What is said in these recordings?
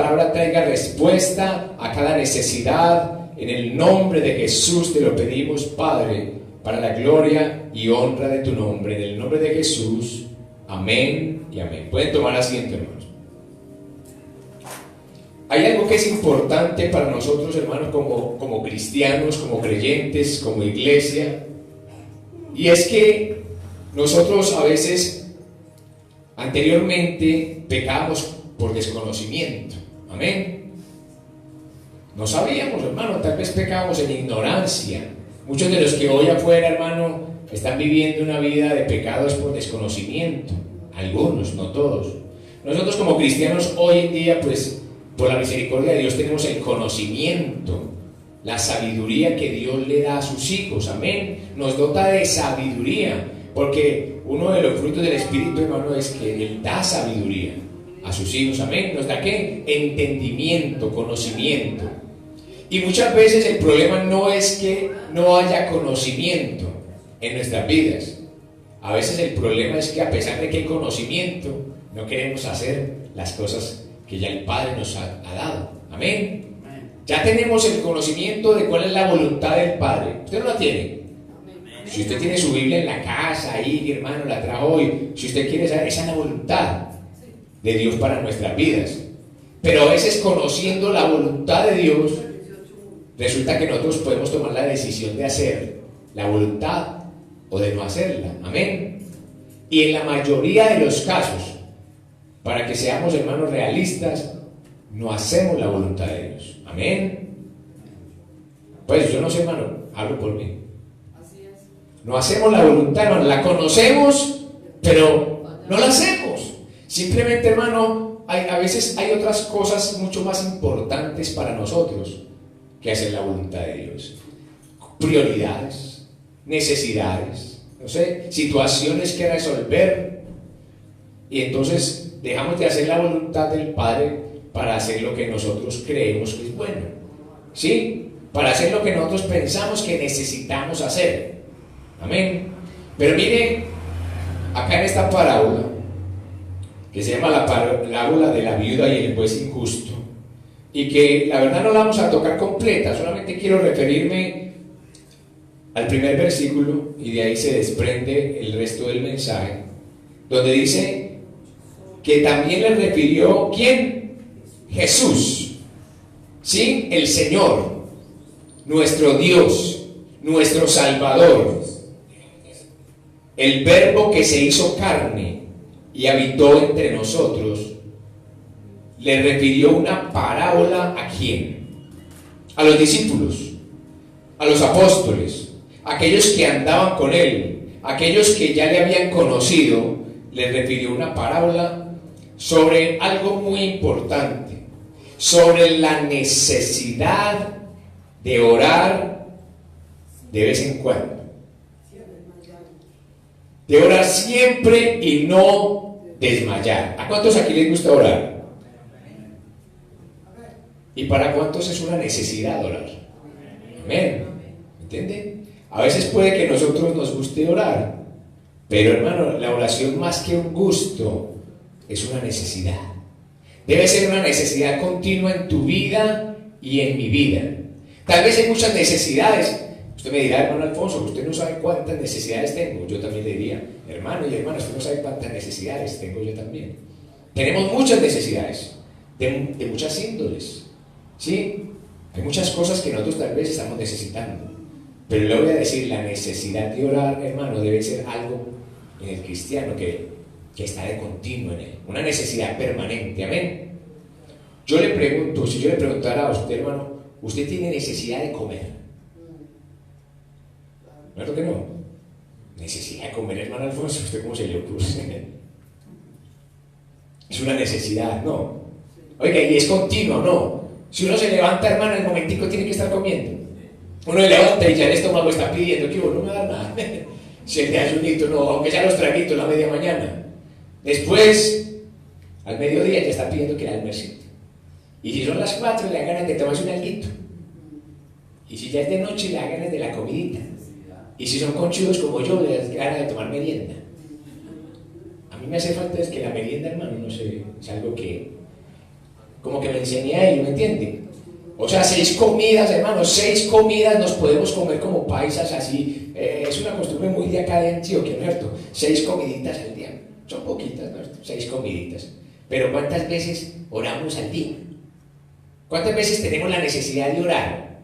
palabra traiga respuesta a cada necesidad. En el nombre de Jesús te lo pedimos, Padre, para la gloria y honra de tu nombre. En el nombre de Jesús, amén y amén. Pueden tomar asiento, hermanos. Hay algo que es importante para nosotros, hermanos, como cristianos, como creyentes, como iglesia, y es que nosotros a veces anteriormente pecamos por desconocimiento. Amén. No sabíamos, hermano, tal vez pecábamos en ignorancia. Muchos de los que hoy afuera, hermano, están viviendo una vida de pecados por desconocimiento. Algunos, no todos. Nosotros como cristianos hoy en día, pues, por la misericordia de Dios tenemos el conocimiento, la sabiduría que Dios le da a sus hijos. Amén. Nos dota de sabiduría, porque uno de los frutos del Espíritu, hermano, es que Él da sabiduría a sus hijos. Amén. ¿Nos da qué? Entendimiento, conocimiento. Y muchas veces el problema no es que no haya conocimiento en nuestras vidas. A veces el problema es que a pesar de que hay conocimiento, no queremos hacer las cosas que ya el Padre nos ha dado. Amén. Ya tenemos el conocimiento de cuál es la voluntad del Padre. ¿Usted no la tiene? Si usted tiene su Biblia en la casa, ahí, mi hermano, la trajo hoy. Si usted quiere saber, esa es la voluntad de Dios para nuestras vidas. Pero a veces, conociendo la voluntad de Dios, resulta que nosotros podemos tomar la decisión de hacer la voluntad o de no hacerla. Amén. Y en la mayoría de los casos, para que seamos, hermanos, realistas, no hacemos la voluntad de Dios. Amén. Pues yo no sé, hermano, hablo por mí. No hacemos la voluntad, hermano, la conocemos, pero no la hacemos. Simplemente, hermano, a veces hay otras cosas mucho más importantes para nosotros que hacer la voluntad de Dios. Prioridades, necesidades, no sé, situaciones que resolver. Y entonces dejamos de hacer la voluntad del Padre para hacer lo que nosotros creemos que es bueno. ¿Sí? Para hacer lo que nosotros pensamos que necesitamos hacer. Amén. Pero mire, acá en esta parábola, que se llama la parábola de la viuda y el juez injusto, y que la verdad no la vamos a tocar completa, solamente quiero referirme al primer versículo, y de ahí se desprende el resto del mensaje, donde dice que también le refirió, ¿quién? Jesús, ¿sí? El Señor, nuestro Dios, nuestro Salvador, el Verbo que se hizo carne y habitó entre nosotros. Le refirió una parábola ¿a quién? A los discípulos, a los apóstoles, aquellos que andaban con él, aquellos que ya le habían conocido. Le refirió una parábola sobre algo muy importante, sobre la necesidad de orar de vez en cuando, de orar siempre y no desmayar. ¿A cuántos aquí les gusta orar? ¿Y para cuántos es una necesidad orar? Amén. ¿Entiende? A veces puede que a nosotros nos guste orar, pero hermano, la oración más que un gusto es una necesidad. Debe ser una necesidad continua en tu vida y en mi vida. Tal vez hay muchas necesidades. Usted me dirá, hermano Alfonso, usted no sabe cuántas necesidades tengo. Yo también le diría, hermano y hermana, usted no sabe cuántas necesidades tengo yo también. Tenemos muchas necesidades, de muchas índoles. ¿Sí? Hay muchas cosas que nosotros tal vez estamos necesitando. Pero le voy a decir, la necesidad de orar, hermano, debe ser algo en el cristiano que está de continuo en él, una necesidad permanente. Amén. Yo le pregunto, si yo le preguntara a usted, hermano, ¿usted tiene necesidad de comer? ¿Verdad que no? Necesidad de comer, hermano Alfonso, ¿usted cómo se le ocurre? Es una necesidad, ¿no? Oiga, y es continuo, ¿no? Si uno se levanta, hermano, en el momentico tiene que estar comiendo. Uno se levanta y ya el estómago está pidiendo que no me da nada. Si el desayunito, no, aunque ya los traguitos la media mañana. Después, al mediodía ya está pidiendo que el almuercito. Y si son las 4, le da ganas de tomarse un alguito. Y si ya es de noche, le da ganas de la comidita. Y si son conchudos como yo, le da ganas de tomar merienda. A mí me hace falta es que la merienda, hermano, no sé, es algo que como que me enseñé a ello, ¿me entiende? O sea, 6 comidas, hermanos, 6 comidas nos podemos comer como paisas así. Es una costumbre muy de acá de Antioquia, ¿no es cierto? 6 comiditas al día. Son poquitas, ¿no es cierto? 6 comiditas. Pero ¿cuántas veces oramos al día? ¿Cuántas veces tenemos la necesidad de orar?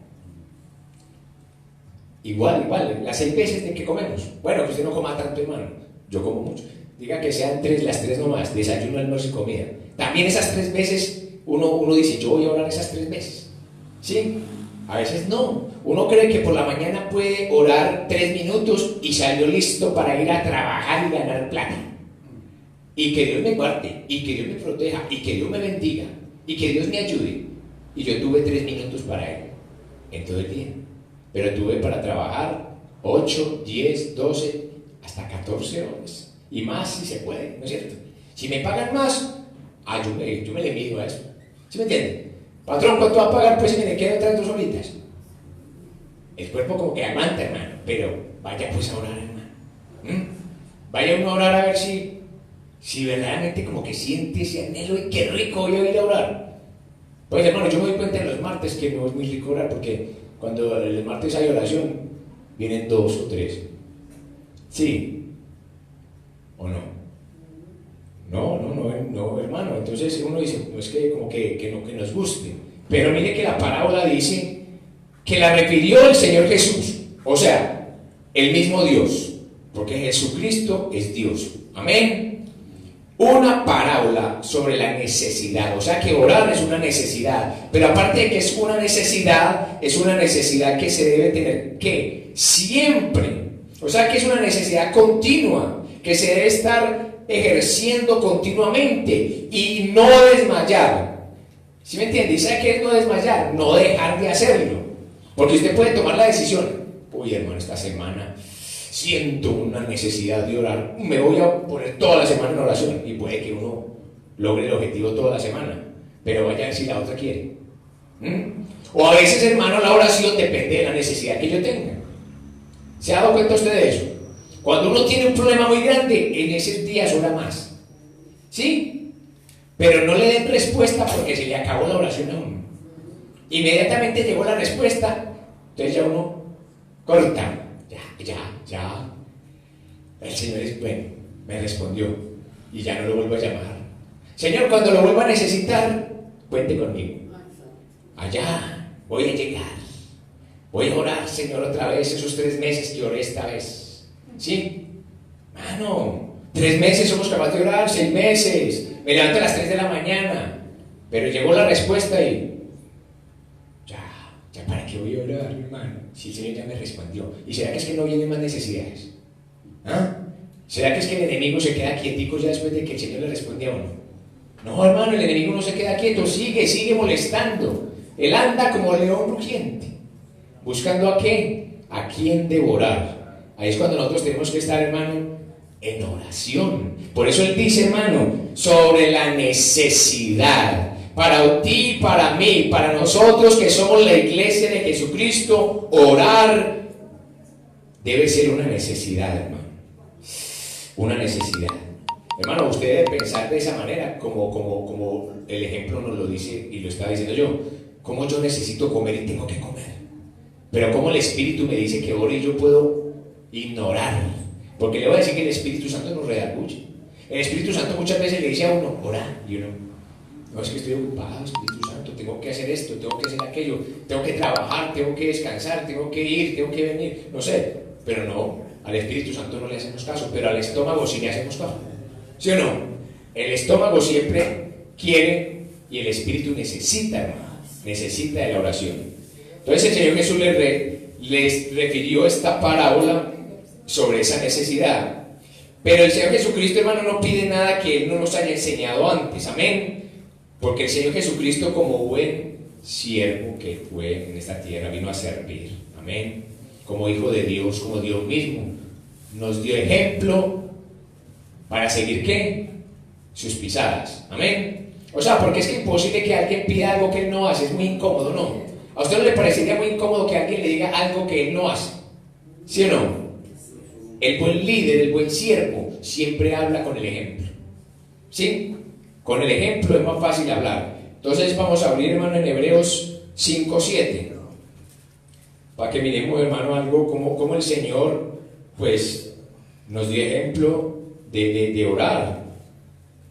Igual, las 6 veces de que comemos. Bueno, que usted no coma tanto, hermano. Yo como mucho. Diga que sean 3, las 3 nomás, desayuno, almuerzo y comida. También esas 3 veces, uno dice, yo voy a orar esas 3 veces. ¿Sí? A veces no. Uno cree que por la mañana puede orar 3 minutos y salió listo para ir a trabajar y ganar plata. Y que Dios me guarde, y que Dios me proteja, y que Dios me bendiga, y que Dios me ayude. Y yo tuve 3 minutos para Él en todo el día. Pero tuve para trabajar 8, 10, 12, hasta 14 horas. Y más si se puede, ¿no es cierto? Si me pagan más, yo me le mido a eso. ¿Sí me entienden? Patrón, ¿cuánto va a pagar? Pues si me le quedan otras 2 horitas. El cuerpo como que aguanta, hermano. Pero vaya pues a orar, hermano. Vaya uno a orar a ver si verdaderamente como que siente ese anhelo y qué rico voy a ir a orar. Pues hermano, yo me doy cuenta en los martes que no es muy rico orar porque cuando el martes hay oración, vienen 2 o 3. ¿Sí? ¿O no? No, hermano. Entonces uno dice, no es que como que nos guste. Pero mire que la parábola dice que la refirió el Señor Jesús. O sea, el mismo Dios. Porque Jesucristo es Dios. Amén. Una parábola sobre la necesidad, o sea que orar es una necesidad, pero aparte de que es una necesidad que se debe tener que siempre, o sea que es una necesidad continua, que se debe estar ejerciendo continuamente y no desmayar. ¿Sí me entiende? ¿Y sabe qué es no desmayar? No dejar de hacerlo, porque usted puede tomar la decisión, uy hermano, esta semana siento una necesidad de orar, me voy a poner toda la semana en oración, y puede que uno logre el objetivo toda la semana, pero vaya a ver si la otra quiere. O a veces, hermano, la oración depende de la necesidad que yo tenga. ¿Se ha dado cuenta usted de eso? Cuando uno tiene un problema muy grande, en esos días ora más, ¿sí? Pero no le den respuesta porque se le acabó la oración a uno. Inmediatamente llegó la respuesta, entonces ya uno corta. Ya. El Señor es bueno, me respondió y ya no lo vuelvo a llamar. Señor, cuando lo vuelva a necesitar, cuente conmigo. Allá voy a llegar. Voy a orar, Señor, otra vez esos 3 meses que oré esta vez. ¿Sí? Mano, 3 meses somos capaces de orar, 6 meses. Me levanto a las 3 de la mañana. Pero llegó la respuesta y ya para qué voy a orar, hermano, si el Señor ya me respondió. ¿Y será que es que no vienen más necesidades? ¿Ah? ¿Será que es que el enemigo se queda quietico ya después de que el Señor le responde a uno? No, hermano, el enemigo no se queda quieto, sigue molestando. Él anda como león rugiente, buscando ¿a qué? A quién devorar. Ahí es cuando nosotros tenemos que estar, hermano, en oración. Por eso Él dice, hermano, sobre la necesidad. Para ti, para mí, para nosotros que somos la iglesia de Jesucristo, orar debe ser una necesidad, hermano. Una necesidad. Hermano, usted debe pensar de esa manera, como el ejemplo nos lo dice y lo está diciendo yo. Como yo necesito comer y tengo que comer. Pero como el Espíritu me dice que ore y yo puedo ignorar. Porque le voy a decir que el Espíritu Santo nos redarguye. El Espíritu Santo muchas veces le dice a uno, ora, y uno, no, es que estoy ocupado, Espíritu Santo, tengo que hacer esto, tengo que hacer aquello, tengo que trabajar, tengo que descansar, tengo que ir, tengo que venir, no sé, pero no, al Espíritu Santo no le hacemos caso, pero al estómago sí le hacemos caso, ¿sí o no? El estómago siempre quiere y el Espíritu necesita, hermano, necesita de la oración. Entonces el Señor Jesús les refirió esta parábola sobre esa necesidad, pero el Señor Jesucristo, hermano, no pide nada que Él no nos haya enseñado antes, amén. Porque el Señor Jesucristo, como buen siervo que fue en esta tierra, vino a servir, amén, como hijo de Dios, como Dios mismo, nos dio ejemplo para seguir ¿qué? Sus pisadas, amén. O sea, porque es que imposible que alguien pida algo que Él no hace, es muy incómodo, ¿no? ¿A usted no le parecería muy incómodo que alguien le diga algo que Él no hace? ¿Sí o no? El buen líder, el buen siervo, siempre habla con el ejemplo, ¿sí? Con el ejemplo es más fácil hablar. Entonces vamos a abrir, hermano, en Hebreos 5:7, para que miremos, hermano, algo como el Señor, pues, nos dio ejemplo de orar.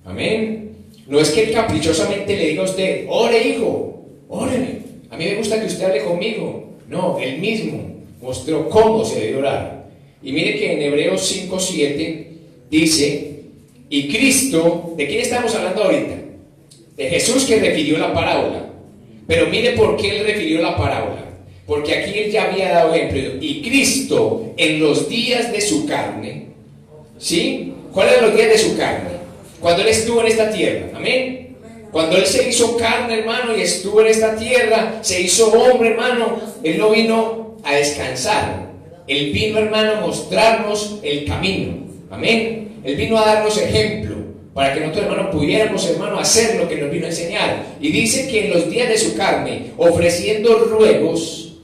Amén. No es que caprichosamente le diga a usted, ore, hijo, óreme. A mí me gusta que usted hable conmigo. No, él mismo mostró cómo se debe orar. Y mire que en Hebreos 5:7 dice, y Cristo, ¿de quién estamos hablando ahorita? De Jesús, que refirió la parábola. Pero mire por qué él refirió la parábola. Porque aquí él ya había dado ejemplo. Y Cristo, en los días de su carne, ¿sí? ¿Cuáles eran los días de su carne? Cuando él estuvo en esta tierra. Amén. Cuando él se hizo carne, hermano, y estuvo en esta tierra, se hizo hombre, hermano, él no vino a descansar. Él vino, hermano, a mostrarnos el camino. Amén. Él vino a darnos ejemplo para que nosotros, hermano, pudiéramos, hermano, hacer lo que nos vino a enseñar. Y dice que en los días de su carne, ofreciendo ruegos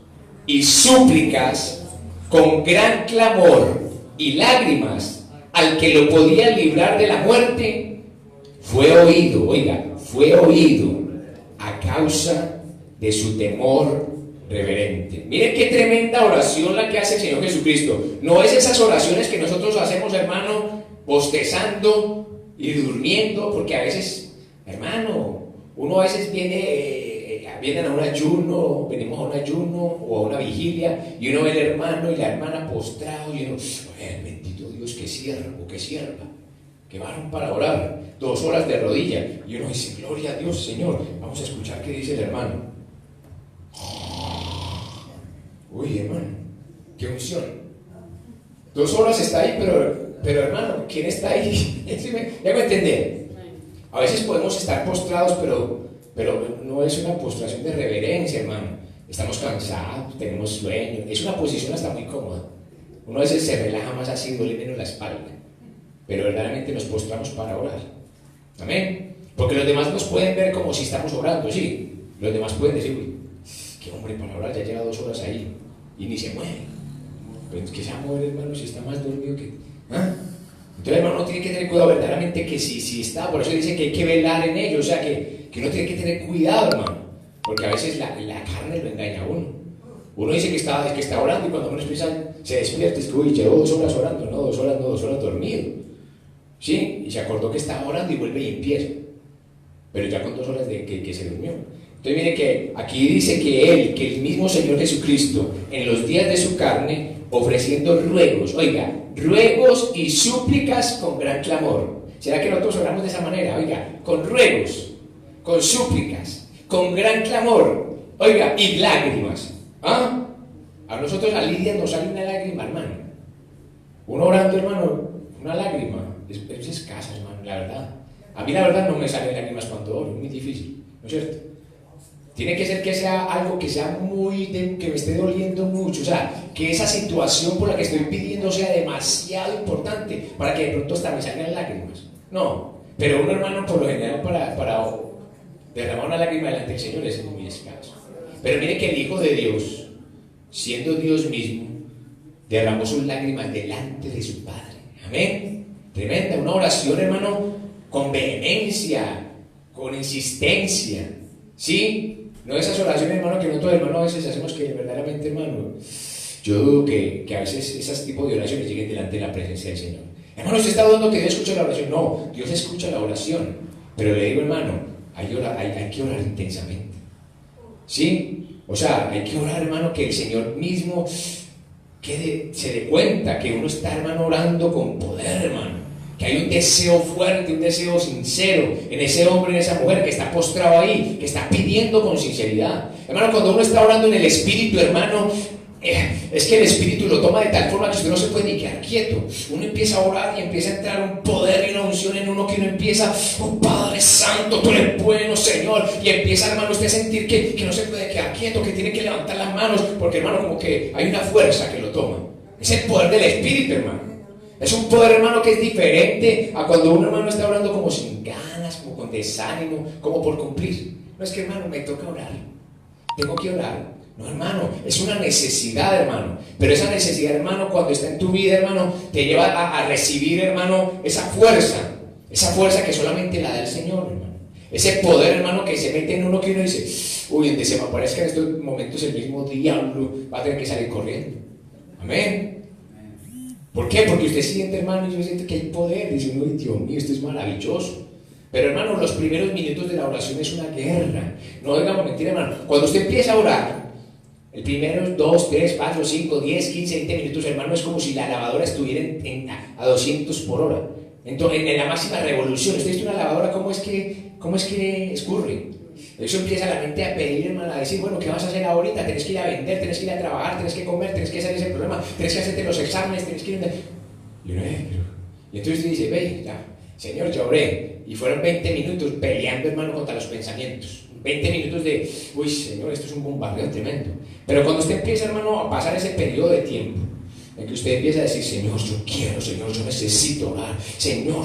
y súplicas con gran clamor y lágrimas al que lo podía librar de la muerte, fue oído, oiga, fue oído a causa de su temor reverente. Miren qué tremenda oración la que hace el Señor Jesucristo. No es esas oraciones que nosotros hacemos, hermano, bostezando y durmiendo, porque a veces, hermano, uno a veces vienen a un ayuno, venimos a un ayuno o a una vigilia, y uno ve al hermano y la hermana postrado, y uno, bendito Dios, qué siervo, qué sierva, que varón para orar, 2 horas de rodilla, y uno dice, gloria a Dios, Señor. Vamos a escuchar qué dice el hermano. Uy, hermano, qué unción. 2 horas está ahí, pero hermano, ¿quién está ahí? Ya me entendé. A veces podemos estar postrados, pero no es una postración de reverencia, hermano. Estamos cansados, tenemos sueño. Es una posición hasta muy cómoda. Uno a veces se relaja más así, duele menos la espalda. Pero verdaderamente nos postramos para orar. Amén. Porque los demás nos pueden ver como si estamos orando, sí. Los demás pueden decir, uy, qué hombre para orar, ya lleva 2 horas ahí y ni se mueve. Pero que se va a mover, hermano, si está más dormido que... ¿Ah? Entonces, hermano, uno tiene que tener cuidado verdaderamente que si está, por eso dice que hay que velar en ello, o sea, que uno tiene que tener cuidado, hermano, porque a veces la carne lo engaña a uno. Uno dice que está orando y cuando uno se despierta, es que, uy, llevo 2 horas orando, no, 2 horas no, 2 horas dormido. ¿Sí? Y se acordó que estaba orando y vuelve y empieza. Pero ya con 2 horas de que se durmió. Entonces mire que aquí dice que el mismo Señor Jesucristo, en los días de su carne, ofreciendo ruegos, oiga, ruegos y súplicas con gran clamor. ¿Será que nosotros oramos de esa manera? Oiga, con ruegos, con súplicas, con gran clamor, oiga, y lágrimas. ¿Ah? A nosotros, a Lidia, nos sale una lágrima, hermano. Uno orando, hermano, una lágrima es escasa, hermano, la verdad. A mí la verdad no me salen lágrimas cuando oro, es muy difícil, ¿no es cierto? Tiene que ser que sea algo que sea que me esté doliendo mucho, o sea, que esa situación por la que estoy pidiendo sea demasiado importante para que de pronto hasta me salgan lágrimas. No, pero un hermano por lo general para derramar una lágrima delante del Señor es muy escaso. Pero mire que el Hijo de Dios, siendo Dios mismo, derramó sus lágrimas delante de su Padre. Amén. Tremenda, una oración, hermano, con vehemencia, con insistencia, ¿sí? No esas oraciones, hermano, que nosotros, hermano, a veces hacemos que verdaderamente, hermano, yo dudo que a veces esos tipos de oraciones lleguen delante de la presencia del Señor. Hermano, ¿usted está dudando que Dios escucha la oración? No, Dios escucha la oración, pero le digo, hermano, hay que orar intensamente, ¿sí? O sea, hay que orar, hermano, que el Señor mismo se dé cuenta que uno está, hermano, orando con poder, hermano. Que hay un deseo fuerte, un deseo sincero en ese hombre, en esa mujer que está postrado ahí, que está pidiendo con sinceridad. Hermano, cuando uno está orando en el Espíritu, hermano, es que el Espíritu lo toma de tal forma que usted no se puede ni quedar quieto. Uno empieza a orar y empieza a entrar un poder y una unción en uno, que uno empieza, oh Padre Santo, tú eres bueno, Señor. Y empieza, hermano, usted a sentir que no se puede quedar quieto, que tiene que levantar las manos, porque, hermano, como que hay una fuerza que lo toma. Es el poder del Espíritu, hermano. Es un poder, hermano, que es diferente a cuando un hermano está orando como sin ganas, como con desánimo, como por cumplir. No es que, hermano, me toca orar, tengo que orar. No, hermano, es una necesidad, hermano. Pero esa necesidad, hermano, cuando está en tu vida, hermano, te lleva a recibir, hermano, esa fuerza que solamente la da el Señor, hermano. Ese poder, hermano, que se mete en uno que uno dice, uy, donde se me aparezca en estos momentos el mismo diablo, va a tener que salir corriendo. Amén. ¿Por qué? Porque usted siente, hermano, y yo siento que hay poder. Dice uno, Dios mío, esto es maravilloso. Pero, hermano, los primeros minutos de la oración es una guerra. No digamos mentira, hermano. Cuando usted empieza a orar, el primeros 2, 3, 4, 5, 10, 15, 20 minutos, hermano, es como si la lavadora estuviera a 200 por hora. Entonces, en la máxima revolución. Usted dice una lavadora, ¿cómo es que escurre? Eso empieza la mente a pedir, hermano, a decir, bueno, ¿qué vas a hacer ahorita? Tenés que ir a vender, tenés que ir a trabajar, tenés que comer, tenés que hacer ese problema, tenés que hacerte los exámenes, tenés que ir... Y uno, y entonces usted dice, ve, ya, Señor, yo oré. Y fueron 20 minutos peleando, hermano, contra los pensamientos. 20 minutos de, uy, Señor, esto es un bombardeo tremendo. Pero cuando usted empieza, hermano, a pasar ese periodo de tiempo, en que usted empieza a decir, Señor, yo quiero, Señor, yo necesito orar, Señor,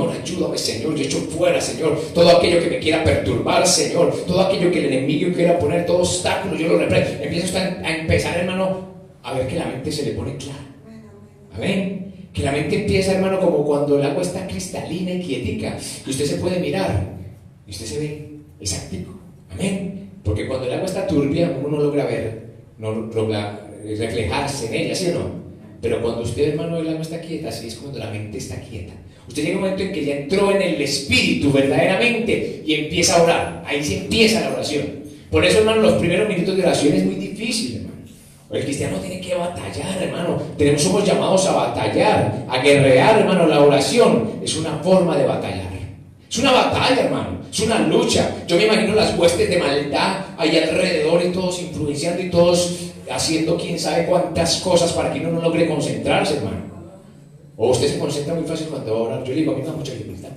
ayúdame, Señor, yo echo fuera, Señor, todo aquello que me quiera perturbar, Señor, todo aquello que el enemigo quiera poner, todo obstáculo, yo lo reprendo. Empieza usted a empezar, hermano, a ver que la mente se le pone clara. Amén. Que la mente empieza, hermano, como cuando el agua está cristalina y quietica, que usted se puede mirar, y usted se ve exactico. Amén. Porque cuando el agua está turbia, uno no logra ver, no logra reflejarse en ella, ¿sí o no? Pero cuando usted, hermano, el alma está quieta, así es cuando la mente está quieta. Usted llega un momento en que ya entró en el espíritu verdaderamente y empieza a orar. Ahí sí empieza la oración. Por eso, hermano, los primeros minutos de oración es muy difícil, hermano. El cristiano tiene que batallar, hermano. Somos llamados a batallar, a guerrear, hermano. La oración es una forma de batallar. Es una batalla, hermano. Es una lucha. Yo me imagino las huestes de maldad ahí alrededor y todos influenciando y todos haciendo quién sabe cuántas cosas para que uno no logre concentrarse, hermano. O usted se concentra muy fácil cuando va a orar. Yo le digo, a mí me da mucha dificultad.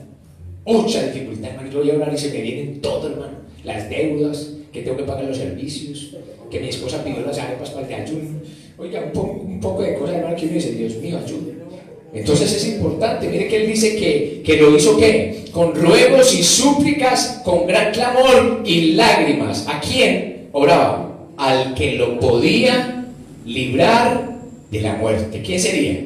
Mucha dificultad, hermano. Yo voy a orar y se me vienen todo, hermano. Las deudas, que tengo que pagar los servicios, que mi esposa pidió las arepas para el de ayuno. Oiga, un poco de cosas, hermano, que uno dice, Dios mío, ayúdame. Entonces es importante, mire que él dice que lo hizo ¿qué? Con ruegos y súplicas, con gran clamor y lágrimas. ¿A quién oraba? Al que lo podía librar de la muerte. ¿Quién sería?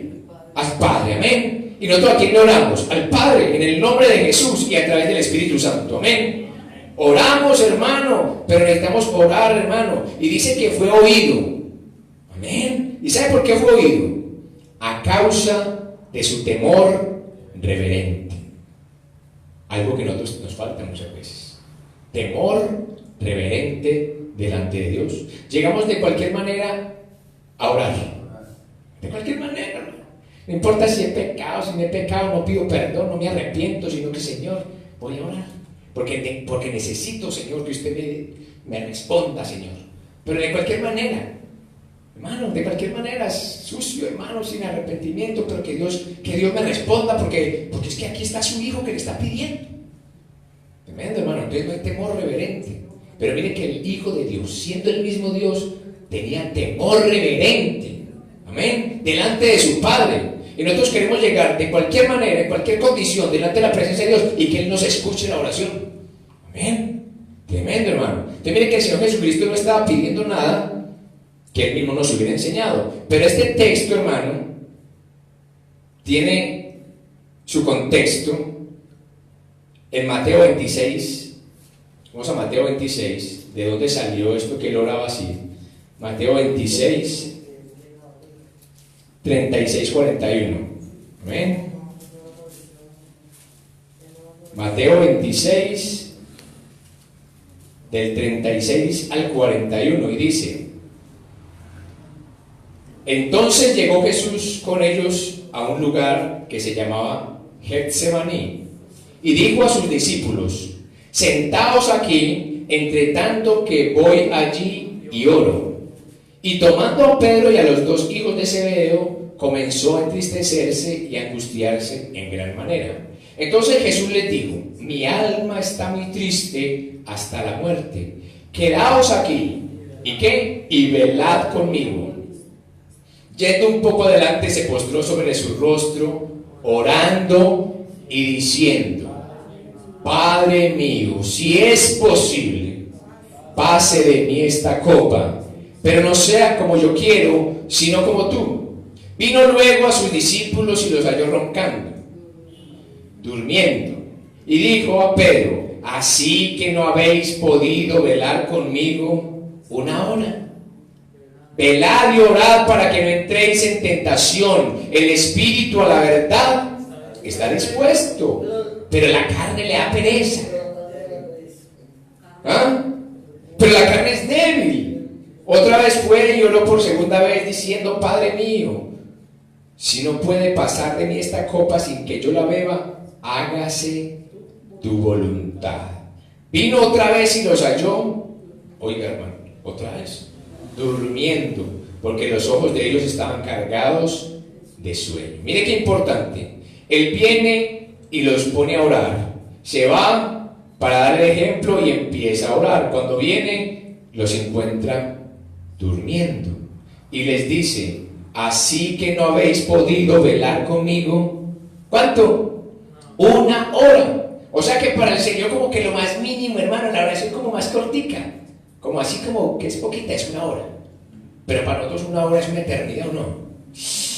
Al Padre, amén. Y nosotros a quién le oramos? Al Padre, en el nombre de Jesús y a través del Espíritu Santo, amén. Oramos, hermano, pero necesitamos orar, hermano. Y dice que fue oído, amén. ¿Y sabe por qué fue oído? A causa de su temor reverente. Algo que a nosotros nos falta muchas veces. Temor reverente delante de Dios. Llegamos de cualquier manera a orar. De cualquier manera, ¿no? No importa si he pecado, si no he pecado, no pido perdón, no me arrepiento, sino que, Señor, voy a orar. Porque necesito, Señor, que usted me responda, Señor. Pero de cualquier manera. Hermano, de cualquier manera, sucio, hermano, sin arrepentimiento, pero que Dios me responda, porque es que aquí está su hijo que le está pidiendo. Tremendo, hermano. Entonces no hay temor reverente. Pero mire que el Hijo de Dios, siendo el mismo Dios, tenía temor reverente. Amén. Delante de su Padre. Y nosotros queremos llegar de cualquier manera, en cualquier condición, delante de la presencia de Dios y que Él nos escuche la oración. Amén. Tremendo, hermano. Entonces mire que el Señor Jesucristo no estaba pidiendo nada que Él mismo nos hubiera enseñado. Pero este texto, hermano, tiene su contexto en Mateo 26. Vamos a Mateo 26. ¿De dónde salió esto que Él oraba así? Mateo 26, 36, 41. ¿Amén? Mateo 26, del 36 al 41. Y dice: entonces llegó Jesús con ellos a un lugar que se llamaba Getsemaní y dijo a sus discípulos: sentaos aquí, entre tanto que voy allí y oro. Y tomando a Pedro y a los dos hijos de Zebedeo, comenzó a entristecerse y a angustiarse en gran manera. Entonces Jesús les dijo: mi alma está muy triste hasta la muerte. Quedaos aquí. ¿Y qué? Y velad conmigo. Yendo un poco adelante, se postró sobre su rostro, orando y diciendo: Padre mío, si es posible, pase de mí esta copa, pero no sea como yo quiero, sino como tú. Vino luego a sus discípulos y los halló roncando, durmiendo, y dijo a Pedro: así que no habéis podido velar conmigo una hora. Velad y orad para que no entréis en tentación. El espíritu a la verdad está dispuesto, pero la carne le da pereza. ¿Ah? Pero la carne es débil. Otra vez fue y oró por segunda vez diciendo: Padre mío, si no puede pasar de mí esta copa sin que yo la beba, hágase tu voluntad. Vino otra vez y los halló, oiga hermano, otra vez, durmiendo, porque los ojos de ellos estaban cargados de sueño. Mire qué importante. Él viene y los pone a orar. Se va para dar el ejemplo y empieza a orar. Cuando viene, los encuentra durmiendo. Y les dice: así que no habéis podido velar conmigo. ¿Cuánto? Una hora. O sea que para el Señor como que lo más mínimo, hermano, la oración como más cortica. Como así como que es poquita, es una hora. Pero para nosotros una hora es una eternidad, ¿o no?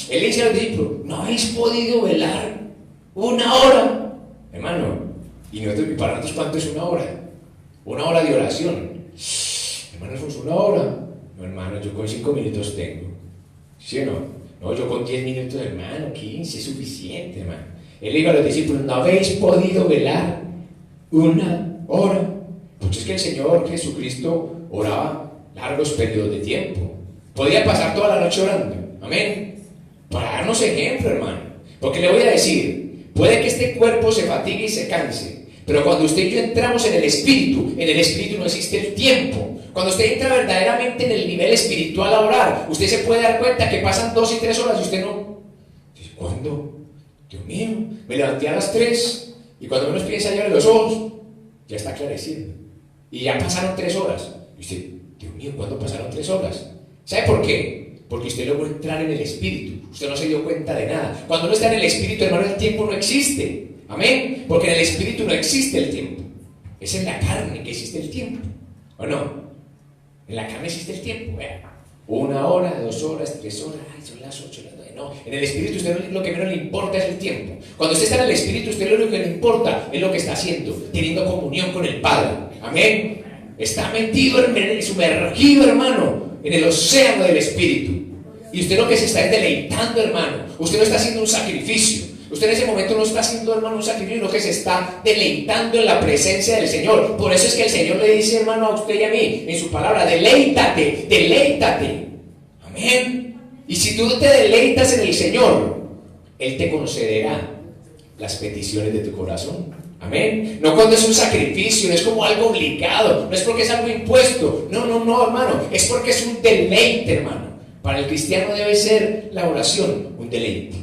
Él dice a los discípulos: no habéis podido velar una hora. Hermano, y para nosotros ¿cuánto es una hora? Una hora de oración. Hermano, ¿eso es una hora? No, hermano, yo con 5 minutos tengo. ¿Sí o no? No, yo con 10 minutos, hermano, 15 es suficiente, hermano. Él le dijo a los discípulos: no habéis podido velar una hora. Pues es que el Señor Jesucristo oraba largos periodos de tiempo. Podía pasar toda la noche orando. Amén. Para darnos ejemplo, hermano. Porque le voy a decir, puede que este cuerpo se fatigue y se canse, pero cuando usted y yo entramos en el Espíritu no existe el tiempo. Cuando usted entra verdaderamente en el nivel espiritual a orar, usted se puede dar cuenta que pasan 2 y 3 horas y usted no. ¿Cuándo? Dios mío, me levanté a las 3 y cuando menos piensa ya en los ojos, ya está aclareciendo. Y ya pasaron 3 horas. Y usted, Dios mío, ¿cuándo pasaron 3 horas? ¿Sabe por qué? Porque usted logró entrar en el Espíritu. Usted no se dio cuenta de nada. Cuando uno está en el Espíritu, hermano, el tiempo no existe. Amén. Porque en el Espíritu no existe el tiempo. Es en la carne que existe el tiempo. ¿O no? En la carne existe el tiempo. Bueno, 1 hora, 2 horas, 3 horas. Ay, son las 8, las 9. No, en el Espíritu usted lo que menos le importa es el tiempo. Cuando usted está en el Espíritu, usted lo único que le importa es lo que está haciendo, teniendo comunión con el Padre. Amén. Está metido, sumergido, hermano, en el océano del Espíritu. Y usted lo que se está es deleitando, hermano. Usted no está haciendo un sacrificio. Usted en ese momento no está haciendo, hermano, un sacrificio, sino que se está deleitando en la presencia del Señor. Por eso es que el Señor le dice, hermano, a usted y a mí, en su palabra: deleítate, deleítate. Amén. Y si tú te deleitas en el Señor, Él te concederá las peticiones de tu corazón. Amén. No cuando es un sacrificio, no es como algo obligado, no es porque es algo impuesto. No, hermano, es porque es un deleite, hermano. Para el cristiano debe ser la oración un deleite.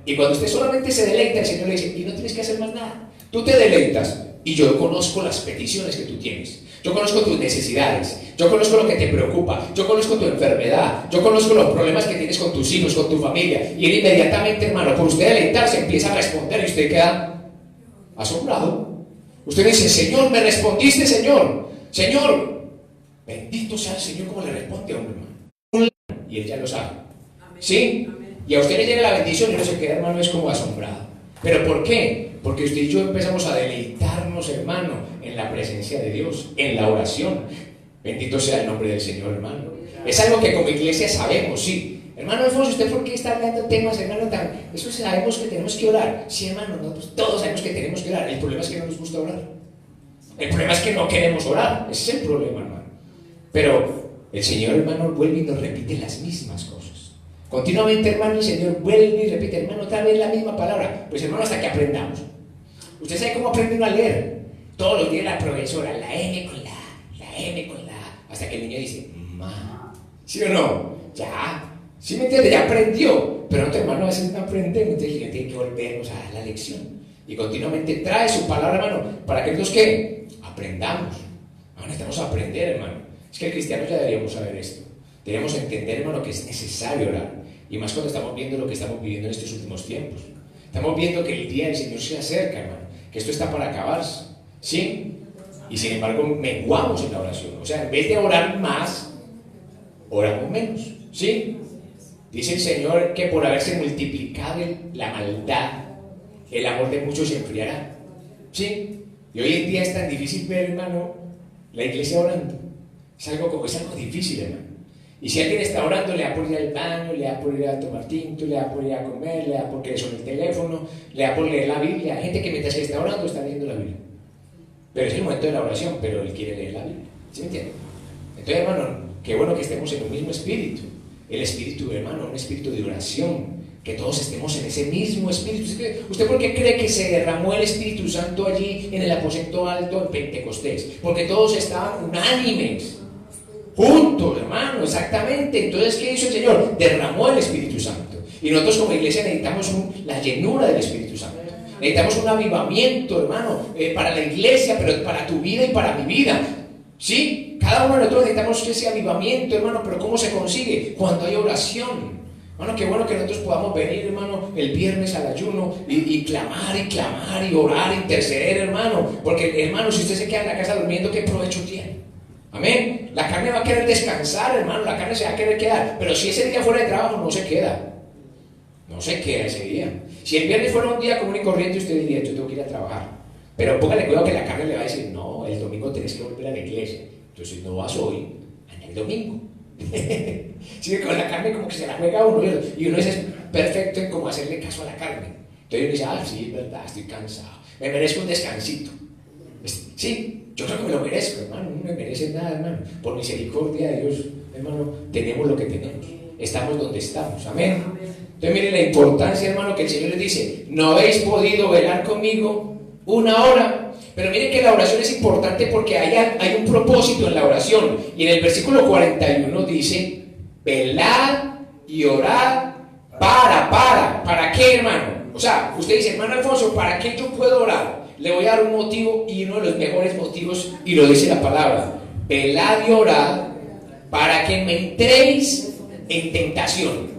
Y cuando usted solamente se deleita, el Señor le dice: y no tienes que hacer más nada. Tú te deleitas y yo conozco las peticiones que tú tienes. Yo conozco tus necesidades. Yo conozco lo que te preocupa. Yo conozco tu enfermedad. Yo conozco los problemas que tienes con tus hijos, con tu familia. Y Él inmediatamente, hermano, por usted deleitarse, empieza a responder y usted queda asombrado. Usted dice: Señor, me respondiste, Señor. Señor, bendito sea el Señor, como le responde a un hermano. Y Él ya lo sabe. ¿Sí? Y a usted le llega la bendición y no se queda, hermano, es como asombrado. ¿Pero por qué? Porque usted y yo empezamos a deleitarnos, hermano, en la presencia de Dios, en la oración. Bendito sea el nombre del Señor, hermano. Es algo que como iglesia sabemos, sí. Hermano Alfonso, ¿usted por qué está hablando temas, hermano, tan? Eso sabemos que tenemos que orar. Sí, hermano, nosotros todos sabemos que tenemos que orar. El problema es que no nos gusta orar. El problema es que no queremos orar. Ese es el problema, hermano. Pero el Señor, hermano, vuelve y nos repite las mismas cosas. Continuamente, hermano, el Señor vuelve y repite, hermano, otra vez la misma palabra. Pues, hermano, hasta que aprendamos. Usted sabe cómo aprende uno a leer. Todos los días la profesora, la M con la M con la A, hasta que el niño dice, ma. ¿Sí o no? Ya. ¿Sí me entiende? Ya aprendió. Pero otro hermano a veces no aprende, entonces tiene que volvernos a dar la lección. Y continuamente trae su palabra, hermano, para que nosotros, ¿qué? Aprendamos. No, necesitamos aprender, hermano. Es que el cristiano ya deberíamos saber esto. Debemos entender, hermano, que es necesario orar. Y más cuando estamos viendo lo que estamos viviendo en estos últimos tiempos. Estamos viendo que el día del Señor se acerca, hermano. Que esto está para acabarse. ¿Sí? Y sin embargo, menguamos en la oración. O sea, en vez de orar más, oramos menos. ¿Sí? Dice el Señor que por haberse multiplicado la maldad, el amor de muchos se enfriará. ¿Sí? Y hoy en día es tan difícil ver, hermano, la iglesia orando. Es algo difícil, hermano. Y si alguien está orando, le da por ir al baño, le da por ir a tomar tinto, le da por ir a comer, le da por que son el teléfono, le da por leer la Biblia. Hay gente que mientras que está orando está leyendo la Biblia. Pero es el momento de la oración, pero él quiere leer la Biblia. ¿Sí me entiende? Entonces, hermano, qué bueno que estemos en un mismo espíritu. El espíritu, hermano, un espíritu de oración. Que todos estemos en ese mismo espíritu. ¿Usted por qué cree que se derramó el Espíritu Santo allí en el aposento alto en Pentecostés? Porque todos estaban unánimes, juntos, hermano, exactamente. Entonces, ¿qué hizo el Señor? Derramó el Espíritu Santo. Y nosotros como iglesia necesitamos la llenura del Espíritu Santo. Necesitamos un avivamiento, hermano, para la iglesia, pero para tu vida y para mi vida. ¿Sí? Cada uno de nosotros necesitamos ese avivamiento, hermano, pero ¿cómo se consigue? Cuando hay oración. Hermano, qué bueno que nosotros podamos venir, hermano, el viernes al ayuno y clamar y orar, interceder, hermano. Porque, hermano, si usted se queda en la casa durmiendo, ¿qué provecho tiene? Amén. La carne va a querer descansar, hermano, la carne se va a querer quedar. Pero si ese día fuera de trabajo, no se queda. No se queda ese día. Si el viernes fuera un día común y corriente, usted diría, yo tengo que ir a trabajar. Pero póngale cuidado que la carne le va a decir, no, el domingo tenés que volver a la iglesia. Entonces no vas hoy, anda el domingo. Sí, con la carne como que se la juega uno y uno es perfecto en cómo hacerle caso a la carne. Entonces uno dice, sí, es verdad, estoy cansado, me merezco un descansito. Sí, yo creo que me lo merezco, hermano, no me merece nada, hermano. Por misericordia de Dios, hermano, tenemos lo que tenemos, estamos donde estamos, amén. Entonces miren la importancia, hermano, que el Señor les dice, no habéis podido velar conmigo una hora. Pero miren que la oración es importante porque hay un propósito en la oración. Y en el versículo 41 dice, velad y orad ¿para qué, hermano? O sea, usted dice, hermano Alfonso, ¿para qué yo puedo orar? Le voy a dar un motivo y uno de los mejores motivos, y lo dice la palabra, velad y orad para que me entréis en tentación.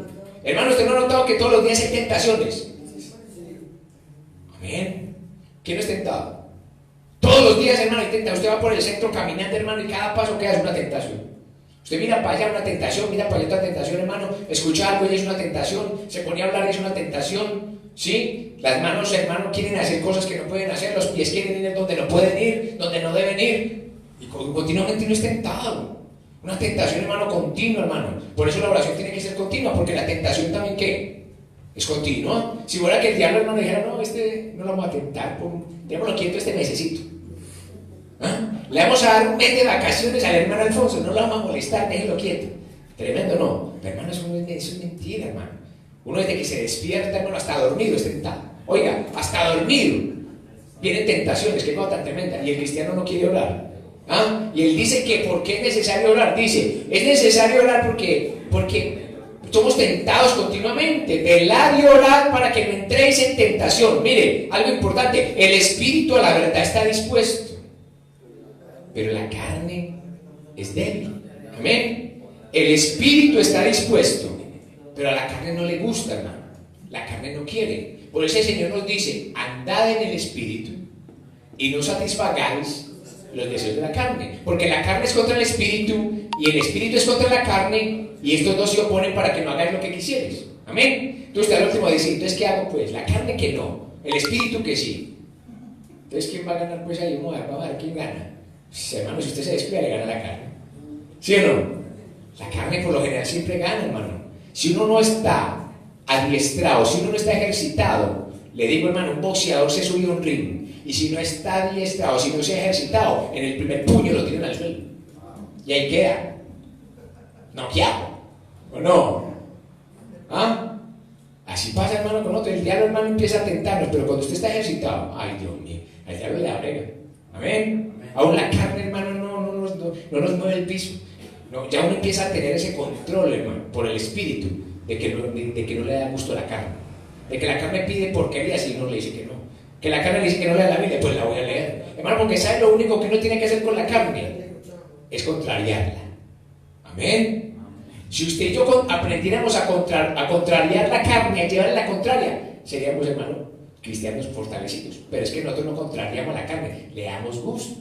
Hermano, ¿usted no ha notado que todos los días hay tentaciones? Amén. ¿Quién es tentado? Todos los días, hermano, hay tentación. Usted va por el centro caminando, hermano, y cada paso que da es una tentación. Usted mira para allá una tentación, mira para allá otra tentación, hermano. Escucha algo y es una tentación. Se pone a hablar y es una tentación. ¿Sí? Las manos, hermano, quieren hacer cosas que no pueden hacer. Los pies quieren ir donde no pueden ir, donde no deben ir. Y continuamente uno es tentado. Una tentación, hermano, continua, hermano. Por eso la oración tiene que ser continua, porque la tentación también, ¿qué? Es continua. Si fuera que el diablo, hermano, dijera, no, no lo vamos a tentar, démoslo quieto este mesecito. ¿Ah? Le vamos a dar un mes de vacaciones al hermano Alfonso, no lo vamos a molestar, déjenlo quieto. Tremendo, no. Pero, hermano, eso es mentira, hermano. Uno desde que se despierta, hermano, hasta dormido es tentado. Oiga, hasta dormido vienen tentaciones, qué cosa tan tremenda. Y el cristiano no quiere orar. ¿Ah? Y él dice que ¿por qué es necesario orar? Dice, es necesario orar porque somos tentados continuamente. Velad y orad para que no entréis en tentación. Mire, algo importante, el espíritu a la verdad está dispuesto, pero la carne es débil. Amén. El espíritu está dispuesto, pero a la carne no le gusta, hermano. La carne no quiere. Por eso el Señor nos dice, andad en el espíritu y no satisfagáis los deseos de la carne, porque la carne es contra el espíritu y el espíritu es contra la carne, y estos dos se oponen para que no hagáis lo que quisieres. Amén. Entonces al último dice, entonces ¿qué hago pues? La carne que no, el espíritu que sí. Entonces ¿quién va a ganar pues ahí? Vamos a ver quién gana. Pues, hermano, si usted se descuida le gana la carne, ¿sí o no? La carne por lo general siempre gana, hermano. Si uno no está adiestrado, si uno no está ejercitado, le digo, hermano, un boxeador se sube a un ring y si no está adiestrado, si no se ha ejercitado, en el primer puño lo tiran al suelo y ahí queda noqueado, ¿o no? ¿Ah? Así pasa, hermano, con otro. El diablo, hermano, empieza a tentarnos, pero cuando usted está ejercitado, ay Dios mío, al diablo le abrega. Amén. Aún la carne, hermano, no nos mueve el piso. No, ya uno empieza a tener ese control, hermano, por el espíritu, de que no le da gusto a la carne. De que la carne pide porquerías y uno le dice que no. Que la carne le dice que no lea la Biblia, pues la voy a leer. Hermano, porque ¿sabe lo único que uno tiene que hacer con la carne? Es contrariarla. Amén. Si usted y yo aprendiéramos a contrariar la carne, a llevarle la contraria, seríamos, hermano, cristianos fortalecidos. Pero es que nosotros no contrariamos la carne, le damos gusto.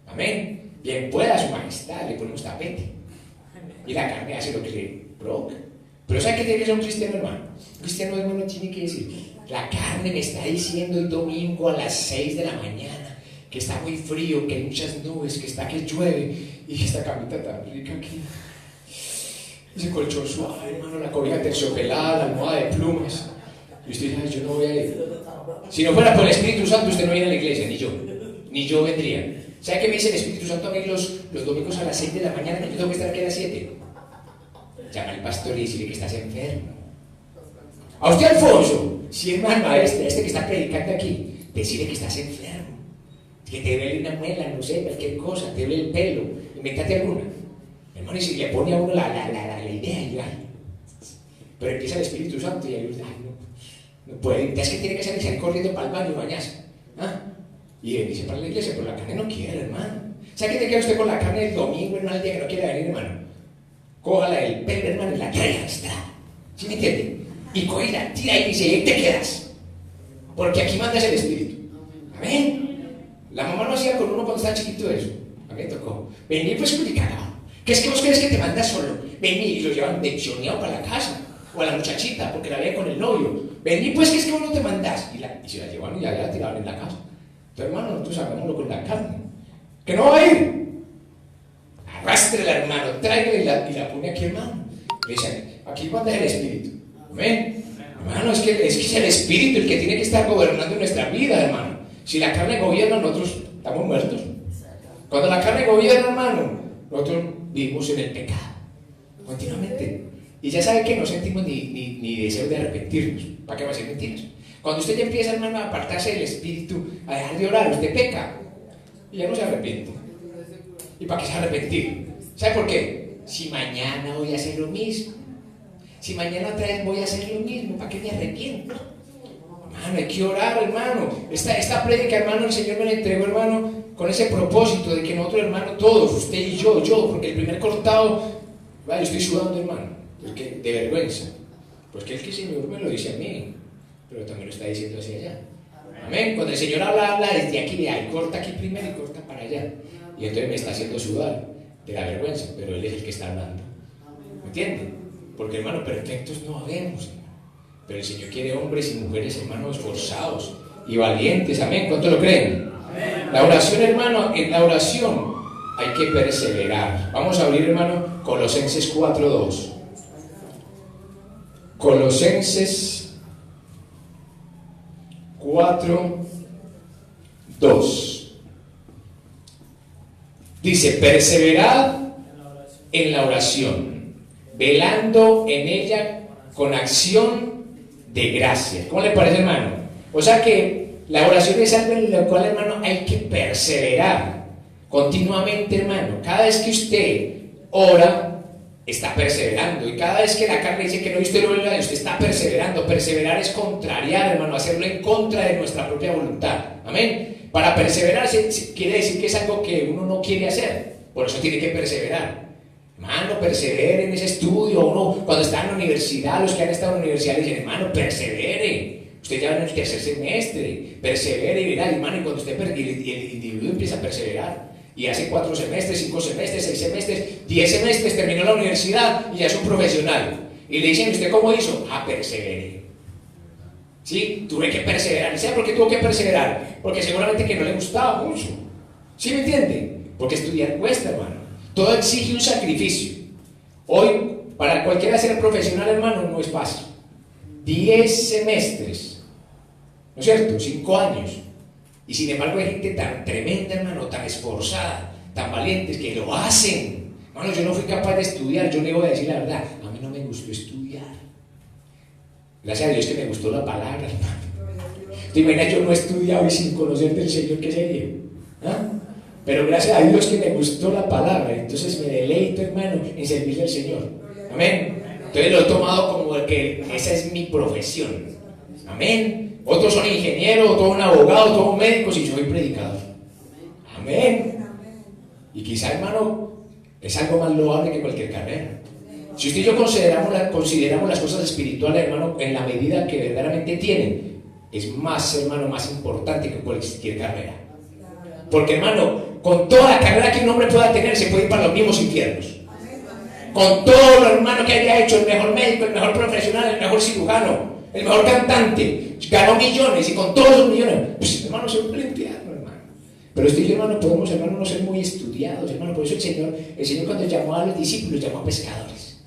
Amén. Bien pueda su majestad, le ponemos tapete. Y la carne hace lo que le provoca. Pero ¿sabe qué tiene que ser un cristiano, hermano? Un cristiano, hermano, tiene que decir, la carne me está diciendo el domingo a las 6 de la mañana que está muy frío, que hay muchas nubes, que está que llueve, y esta camita tan rica aquí, ese colchón suave, hermano, la cobija terciopelada, la almohada de plumas, y usted dice, yo no voy a ir. Si no fuera por el Espíritu Santo, usted no viene a la iglesia, ni yo vendría. ¿Sabe qué me dice el Espíritu Santo a mí los domingos a las 6 de la mañana, que yo tengo que estar aquí a las 7? Llama al pastor y decirle que estás enfermo. A usted, Alfonso, si hermano, a este que está predicando aquí, decirle que estás enfermo, que te duele una muela, no sé, cualquier cosa, te duele el pelo, invéntate alguna. Hermano, y si le pone a uno la idea, y ay, pero empieza el Espíritu Santo y ahí, no puede, es que tiene que salir corriendo para el baño, bañarse. ¿Ah? Y él dice para la iglesia, pero la carne no quiere, hermano. ¿Sabe qué te queda usted con la carne el domingo, hermano, el día que no quiere venir, hermano? Cójala del pelo, hermano, y la traiga, está. ¿Sí me entiende? Y coge la tira y dice, ahí te quedas. Porque aquí mandas el Espíritu. Amén. La mamá no hacía con uno cuando estaba chiquito eso. A mí me tocó. Vení pues complicado. ¿Qué es que vos crees que te mandas solo? Vení, y lo llevan diccionado para la casa. O a la muchachita, porque la veía con el novio. Vení pues, ¿qué es que vos no te mandás? Y se la llevaban y ya la tiraban en la casa. Entonces, hermano, nosotros hagámoslo con la carne. ¿Que no va a ir? Arrástrela, hermano, tráigala y la pone aquí, hermano. Le dice, aquí manda el Espíritu. Amén. Hermano, es que es el Espíritu el que tiene que estar gobernando nuestra vida, hermano. Si la carne gobierna, nosotros estamos muertos. Cuando la carne gobierna, hermano, nosotros vivimos en el pecado continuamente. Y ya sabe que no sentimos ni deseo de arrepentirnos. ¿Para qué va a ser mentiras? Cuando usted ya empieza, hermano, a apartarse del Espíritu, a dejar de orar, usted peca y ya no se arrepiente. ¿Y para qué se arrepentir? ¿Sabe por qué? Si mañana voy a hacer lo mismo, si mañana otra vez voy a hacer lo mismo, ¿para qué me arrepiento? Hermano, hay que orar, hermano. Esta prédica, hermano, el Señor me la entregó, hermano, con ese propósito de que nosotros, hermano, todos, usted y yo, porque el primer cortado, yo estoy sudando, hermano, porque de vergüenza. Pues que el Señor me lo dice a mí, pero también lo está diciendo hacia allá. Amén. Cuando el Señor habla desde aquí, de ahí, corta aquí primero y corta para allá. Y entonces me está haciendo sudar de la vergüenza, pero Él es el que está hablando. ¿Me entiende? Porque, hermano, perfectos no habemos, hermano. Pero el Señor quiere hombres y mujeres, hermanos, esforzados y valientes. Amén. ¿Cuánto lo creen? Amén. La oración, hermano, en la oración hay que perseverar. Vamos a abrir, hermano, Colosenses 4:2. Colosenses 4:2. Dice, perseverad en la oración, velando en ella con acción de gracia. ¿Cómo le parece, hermano? O sea que la oración es algo en lo cual, hermano, hay que perseverar continuamente, hermano. Cada vez que usted ora, está perseverando. Y cada vez que la carne dice que no, usted lo ve, usted está perseverando. Perseverar es contrariar, hermano, hacerlo en contra de nuestra propia voluntad. Amén. Para perseverar quiere decir que es algo que uno no quiere hacer. Por eso tiene que perseverar. Hermano, persevere en ese estudio. Uno, cuando está en la universidad, los que han estado en la universidad dicen, hermano, persevere. Usted ya va en el tercer semestre, persevere y verá, hermano, y cuando usted y el individuo empieza a perseverar. Y hace 4 semestres, 5 semestres, 6 semestres, 10 semestres, terminó la universidad y ya es un profesional. Y le dicen, ¿usted cómo hizo? Persevere. ¿Sí? Tuve que perseverar. ¿Y sabe por qué tuvo que perseverar? Porque seguramente que no le gustaba mucho. ¿Sí me entiende? Porque estudiar cuesta, hermano. Todo exige un sacrificio. Hoy, para cualquiera ser profesional, hermano, no es fácil. 10 semestres, ¿no es cierto? 5 años. Y sin embargo hay gente tan tremenda, hermano, tan esforzada, tan valientes, que lo hacen. Hermano, yo no fui capaz de estudiar, yo le voy a decir la verdad, a mí no me gustó estudiar. Gracias a Dios que me gustó la palabra, hermano. ¿Te imaginas yo no he estudiado y sin conocer del Señor qué sería? ¿Ah? Pero gracias a Dios que me gustó la palabra, entonces me deleito, hermano, en servirle al Señor. Amén. Entonces lo he tomado como que esa es mi profesión. Amén. Otros son ingenieros, otros son abogados, otros son médicos y yo soy predicador. Amén. Y quizá, hermano, es algo más loable que cualquier carrera. Si usted y yo consideramos las cosas espirituales, hermano, en la medida que verdaderamente tienen, es más, hermano, más importante que cualquier carrera. Porque, hermano, con toda la carrera que un hombre pueda tener, se puede ir para los mismos infiernos. Con todo lo, hermano, que haya hecho, el mejor médico, el mejor profesional, el mejor cirujano, el mejor cantante, ganó millones y con todos los millones, pues, hermano, se va al infierno, hermano. Pero usted y yo, hermano, podemos, hermano, no ser muy estudiados, hermano. Por eso el Señor cuando llamó a los discípulos, llamó a pescadores,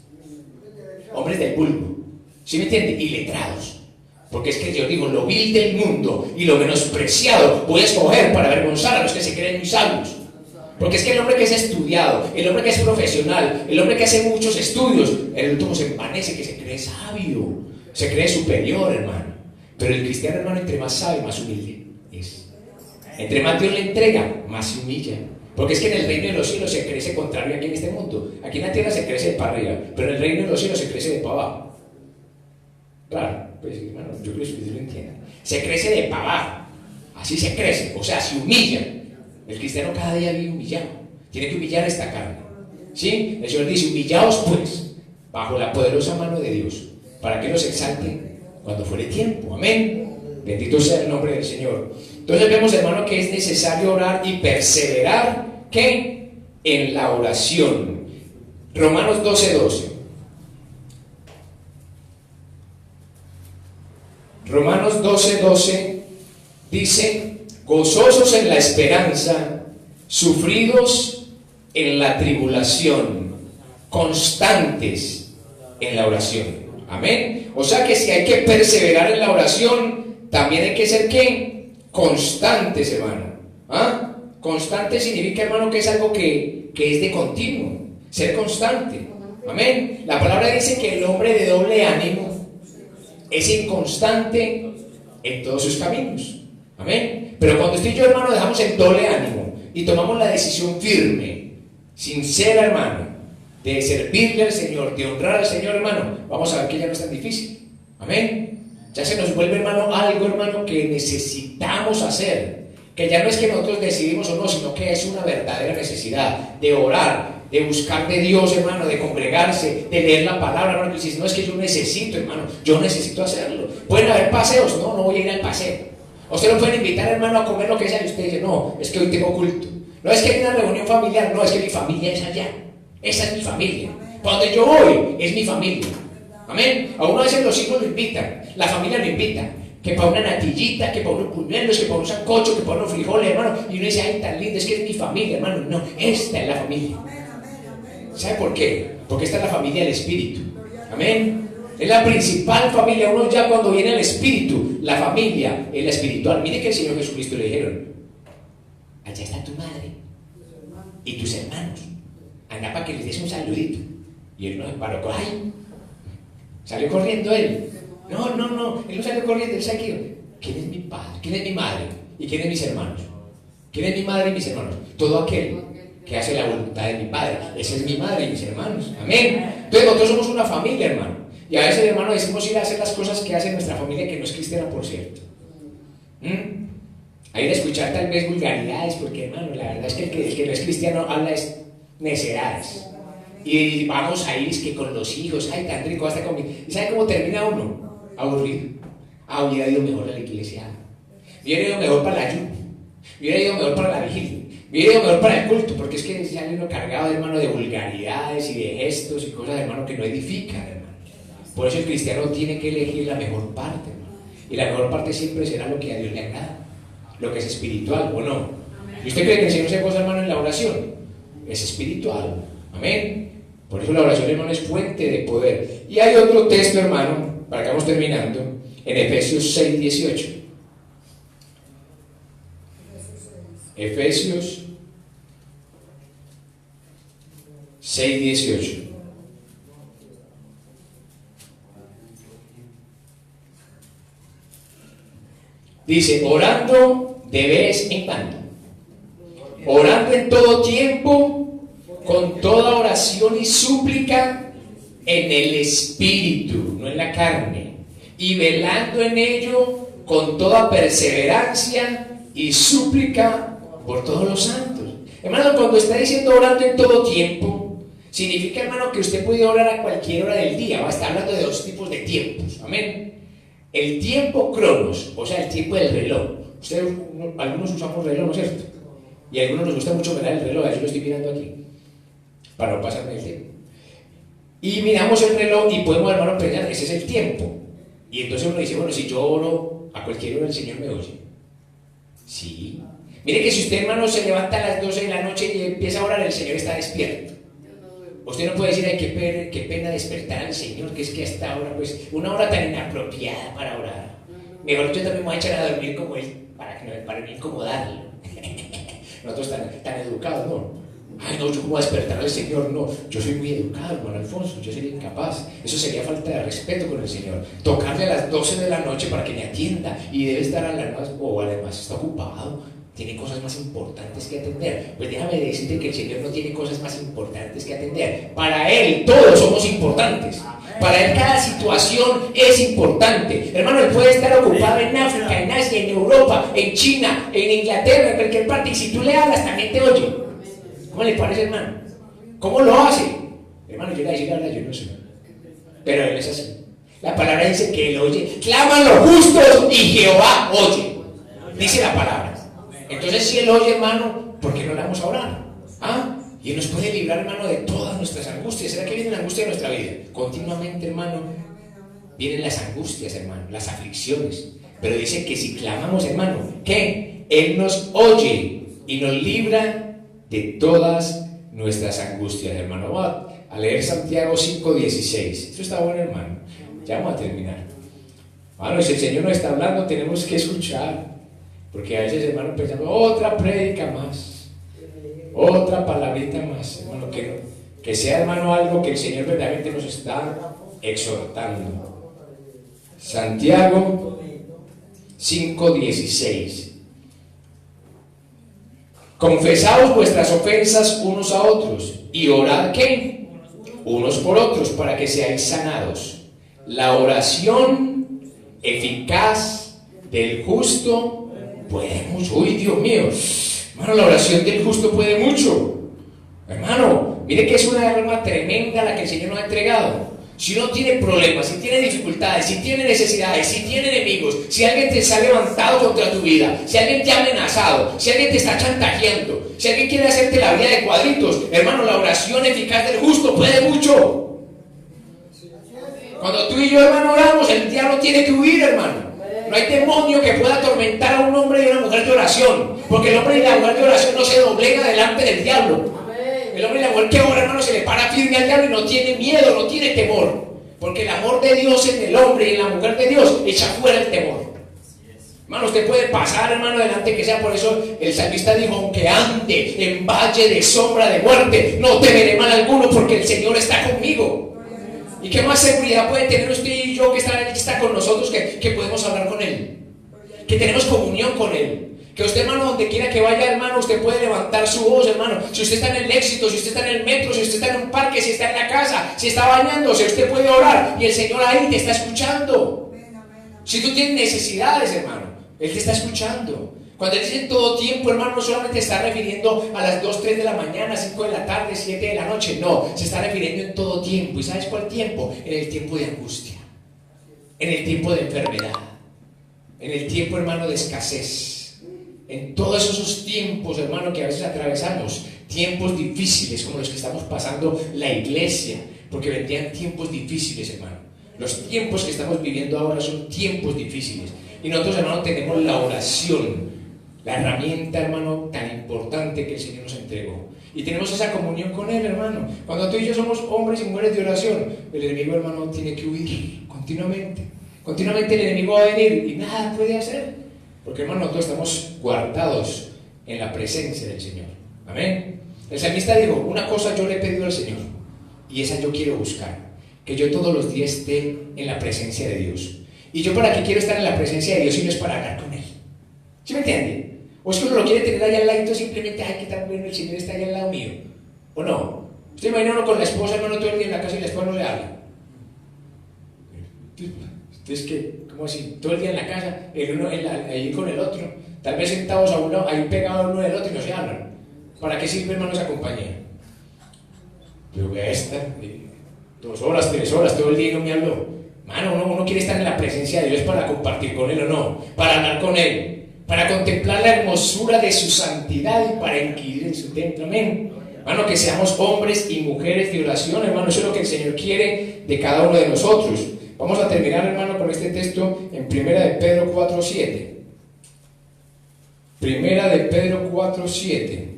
hombres del vulgo, ¿sí me entiende? Y letrados. Porque es que yo digo, lo vil del mundo y lo menospreciado voy a escoger para avergonzar a los que se creen muy sabios. Porque es que el hombre que es estudiado, el hombre que es profesional, el hombre que hace muchos estudios, el último se envanece, que se cree sabio, se cree superior, hermano. Pero el cristiano, hermano, entre más sabe, más humilde es. Entre más Dios le entrega, más se humilla. Porque es que en el reino de los cielos se crece contrario aquí en este mundo. Aquí en la tierra se crece de para arriba, pero en el reino de los cielos se crece de para abajo. Claro, pues hermano, yo creo que ustedes lo entiendan. Se crece de para abajo, así se crece, o sea, se humilla. El cristiano cada día vive humillado, tiene que humillar esta carne. ¿Sí? El Señor dice, humillaos pues, bajo la poderosa mano de Dios, para que los exalte cuando fuere tiempo. Amén. Bendito sea el nombre del Señor. Entonces vemos, hermano, que es necesario orar y perseverar, ¿qué? En la oración. Romanos 12:12. Romanos 12:12 dice, gozosos en la esperanza, sufridos en la tribulación, constantes en la oración. Amén. O sea que si hay que perseverar en la oración, también hay que ser ¿qué? Constantes, hermano. ¿Ah? Constante significa, hermano, que es algo que es de continuo, ser constante. Amén. La palabra dice que el hombre de doble ánimo es inconstante en todos sus caminos. Amén. Pero cuando usted y yo, hermano, dejamos el doble ánimo y tomamos la decisión firme, sincera, hermano, de servirle al Señor, de honrar al Señor, hermano, vamos a ver que ya no es tan difícil. Amén. Ya se nos vuelve, hermano, algo, hermano, que necesitamos hacer, que ya no es que nosotros decidimos o no, sino que es una verdadera necesidad de orar, de buscar de Dios, hermano, de congregarse, de leer la palabra, hermano. Y dices, no, es que yo necesito, hermano, yo necesito hacerlo. Pueden haber paseos, no voy a ir al paseo. O usted lo pueden invitar, hermano, a comer lo que sea, y usted dice, no, es que hoy tengo culto. No es que hay una reunión familiar, no, es que mi familia es allá. Esa es mi familia. Para donde yo voy, es mi familia. Amén. A uno a veces los hijos lo invitan, la familia lo invita, que para una natillita, que para unos puñuelos, que para un sancocho, que para unos frijoles, hermano. Y uno dice, ay, tan lindo, es que es mi familia, hermano. No, esta es la familia. ¿Sabe por qué? Porque esta es la familia del Espíritu. Amén. Es la principal familia. Uno ya cuando viene el Espíritu, la familia es la espiritual. Mire que el Señor Jesucristo le dijeron, allá está tu madre y tus hermanos. Anda para que les des un saludito. Y él no se paró. ¡Ay! Salió corriendo él. No, él no salió corriendo. Él salió. ¿Quién es mi padre? ¿Quién es mi madre? ¿Y quién es mis hermanos? ¿Quién es mi madre y mis hermanos? Todo aquel que hace la voluntad de mi padre. Esa es mi madre y mis hermanos. Amén. Entonces nosotros somos una familia, hermano. Y a veces, hermano, decimos ir a hacer las cosas que hace nuestra familia, que no es cristiana, por cierto. A ir a escuchar tal vez vulgaridades, porque, hermano, la verdad es que el que no es cristiano habla es necedades. Y vamos a ir es que con los hijos, ay, tan rico, hasta conmigo. ¿Y sabe cómo termina uno? Aburrido. Hubiera ido mejor a la iglesia. Hubiera ido mejor para la ayuno. Hubiera ido mejor para la vigilia. Hubiera ido mejor para el culto, porque es que sale uno cargado, hermano, de vulgaridades y de gestos y cosas, hermano, que no edifican, hermano. Por eso el cristiano tiene que elegir la mejor parte, hermano. Y la mejor parte siempre será lo que a Dios le agrada, lo que es espiritual, ¿o no? ¿Y usted cree que el Señor se goza, hermano, en la oración? Es espiritual. Amén. Por eso la oración, hermano, es fuente de poder. Y hay otro texto, hermano, para que vamos terminando, en Efesios 6:18. Efesios 6:18. Dice, orando de vez en cuando, orando en todo tiempo, con toda oración y súplica en el Espíritu, no en la carne, y velando en ello con toda perseverancia y súplica por todos los santos. Hermano, cuando está diciendo orando en todo tiempo, significa, hermano, que usted puede orar a cualquier hora del día. Va a estar hablando de dos tipos de tiempos. Amén. El tiempo cronos, o sea, el tiempo del reloj. Ustedes, algunos usamos reloj, ¿no es cierto? Y a algunos nos gusta mucho mirar el reloj. Yo lo estoy mirando aquí para no pasarme el tiempo. Y miramos el reloj y podemos, hermano, pensar, ese es el tiempo. Y entonces uno dice, bueno, si yo oro a cualquier hora, el Señor me oye. Sí, Mire que si usted, hermano, se levanta a las 12 de la noche y empieza a orar, el Señor está despierto. Usted no puede decir, ay, qué pena despertar al Señor, que es que hasta ahora, pues, una hora tan inapropiada para orar. Mejor yo también me voy a echar a dormir como él, para no incomodarlo. Nosotros tan educados, ¿no? Ay, no, yo cómo voy a despertar al Señor, no, yo soy muy educado, hermano Alfonso, yo sería incapaz. Eso sería falta de respeto con el Señor. Tocarle a las 12 de la noche para que me atienda y debe estar a las más, o además está ocupado, tiene cosas más importantes que atender. Pues déjame decirte que el Señor no tiene cosas más importantes que atender. Para Él todos somos importantes. Para Él cada situación es importante. Hermano, Él puede estar ocupado en África, en Asia, en Europa, en China, en Inglaterra, en cualquier parte, y si tú le hablas también te oye. ¿Cómo le parece, hermano? ¿Cómo lo hace? Hermano, yo le voy a decir la verdad, yo no sé. Pero Él es así. La palabra dice que Él oye. Claman los justos y Jehová oye. Dice la palabra. Entonces, si Él oye, hermano, ¿por qué no le vamos a orar? ¿Ah? Y Él nos puede librar, hermano, de todas nuestras angustias. ¿Será que viene la angustia de nuestra vida? Continuamente, hermano, vienen las angustias, hermano, las aflicciones. Pero dice que si clamamos, hermano, ¿qué? Él nos oye y nos libra de todas nuestras angustias, hermano. Vamos a leer Santiago 5:16. Esto está bueno, hermano. Ya vamos a terminar. Hermano, si el Señor nos está hablando, tenemos que escuchar. Porque a veces, hermano, pensamos, otra prédica más, otra palabrita más, hermano, que sea, hermano, algo que el Señor verdaderamente nos está exhortando. Santiago 5:16. Confesaos vuestras ofensas unos a otros y orad, ¿qué? Unos por otros, para que seáis sanados. La oración eficaz del justo puede mucho. Uy, Dios mío, hermano, la oración del justo puede mucho. Hermano, mire que es una arma tremenda la que el Señor nos ha entregado. Si uno tiene problemas, si tiene dificultades, si tiene necesidades, si tiene enemigos, si alguien te está levantado contra tu vida, si alguien te ha amenazado, si alguien te está chantajeando, si alguien quiere hacerte la vida de cuadritos, hermano, la oración eficaz del justo puede mucho. Cuando tú y yo, hermano, oramos, el diablo tiene que huir, hermano. No hay demonio que pueda atormentar a un hombre y a una mujer de oración, porque el hombre y la mujer de oración no se doblega delante del diablo. El hombre y la mujer que ora, hermano, se le para firme al diablo y no tiene miedo, no tiene temor. Porque el amor de Dios en el hombre y en la mujer de Dios echa fuera el temor. Hermano, usted puede pasar, hermano, delante que sea. Por eso el salmista dijo, aunque ande en valle de sombra de muerte, no temeré mal alguno porque el Señor está conmigo. ¿Y qué más seguridad puede tener usted y yo que está con nosotros, que podemos hablar con Él? Que tenemos comunión con Él. Que usted, hermano, donde quiera que vaya, hermano, usted puede levantar su voz, hermano. Si usted está en el éxito, si usted está en el metro, si usted está en un parque, si está en la casa, si está bañándose, usted puede orar y el Señor ahí te está escuchando. Si tú tienes necesidades, hermano, Él te está escuchando. Cuando Él dice en todo tiempo, hermano, no solamente está refiriendo a las 2, 3 de la mañana, 5 de la tarde, 7 de la noche, no, se está refiriendo en todo tiempo. ¿Y sabes cuál tiempo? En el tiempo de angustia, en el tiempo de enfermedad, en el tiempo, hermano, de escasez. En todos esos tiempos, hermano, que a veces atravesamos, tiempos difíciles como los que estamos pasando la iglesia, porque vendrían tiempos difíciles, hermano. Los tiempos que estamos viviendo ahora son tiempos difíciles. Y nosotros, hermano, tenemos la oración, la herramienta, hermano, tan importante que el Señor nos entregó. Y tenemos esa comunión con Él, hermano. Cuando tú y yo somos hombres y mujeres de oración, el enemigo, hermano, tiene que huir continuamente. Continuamente el enemigo va a venir y nada puede hacer. Porque, hermano, nosotros estamos guardados en la presencia del Señor. Amén. El salmista dijo, una cosa yo le he pedido al Señor, y esa yo quiero buscar, que yo todos los días esté en la presencia de Dios. ¿Y yo para qué quiero estar en la presencia de Dios si no es para hablar con Él? ¿Sí me entiende? ¿O es que uno lo quiere tener allá al lado simplemente, ay, qué tan bueno, el Señor está allá al lado mío? ¿O no? ¿Usted imagina uno con la esposa, hermano, todo el día en la casa y la esposa no le habla? Entonces, ¿qué? ¿Cómo así? Todo el día en la casa, el uno ahí con el otro, tal vez sentados a uno, ahí pegados uno del otro y no se hablan. ¿Para qué sirve, hermano, esa compañía? Pero que esta, 2 horas, 3 horas, todo el día y no me habló. Mano, uno quiere estar en la presencia de Dios para compartir con Él o no, para hablar con Él, para contemplar la hermosura de su santidad y para inquirir en su templo. Amén. Hermano, que seamos hombres y mujeres de oración, hermano, eso es lo que el Señor quiere de cada uno de nosotros. Vamos a terminar, hermano, con este texto en 1 de Pedro 4:7. Primera de Pedro 4:7.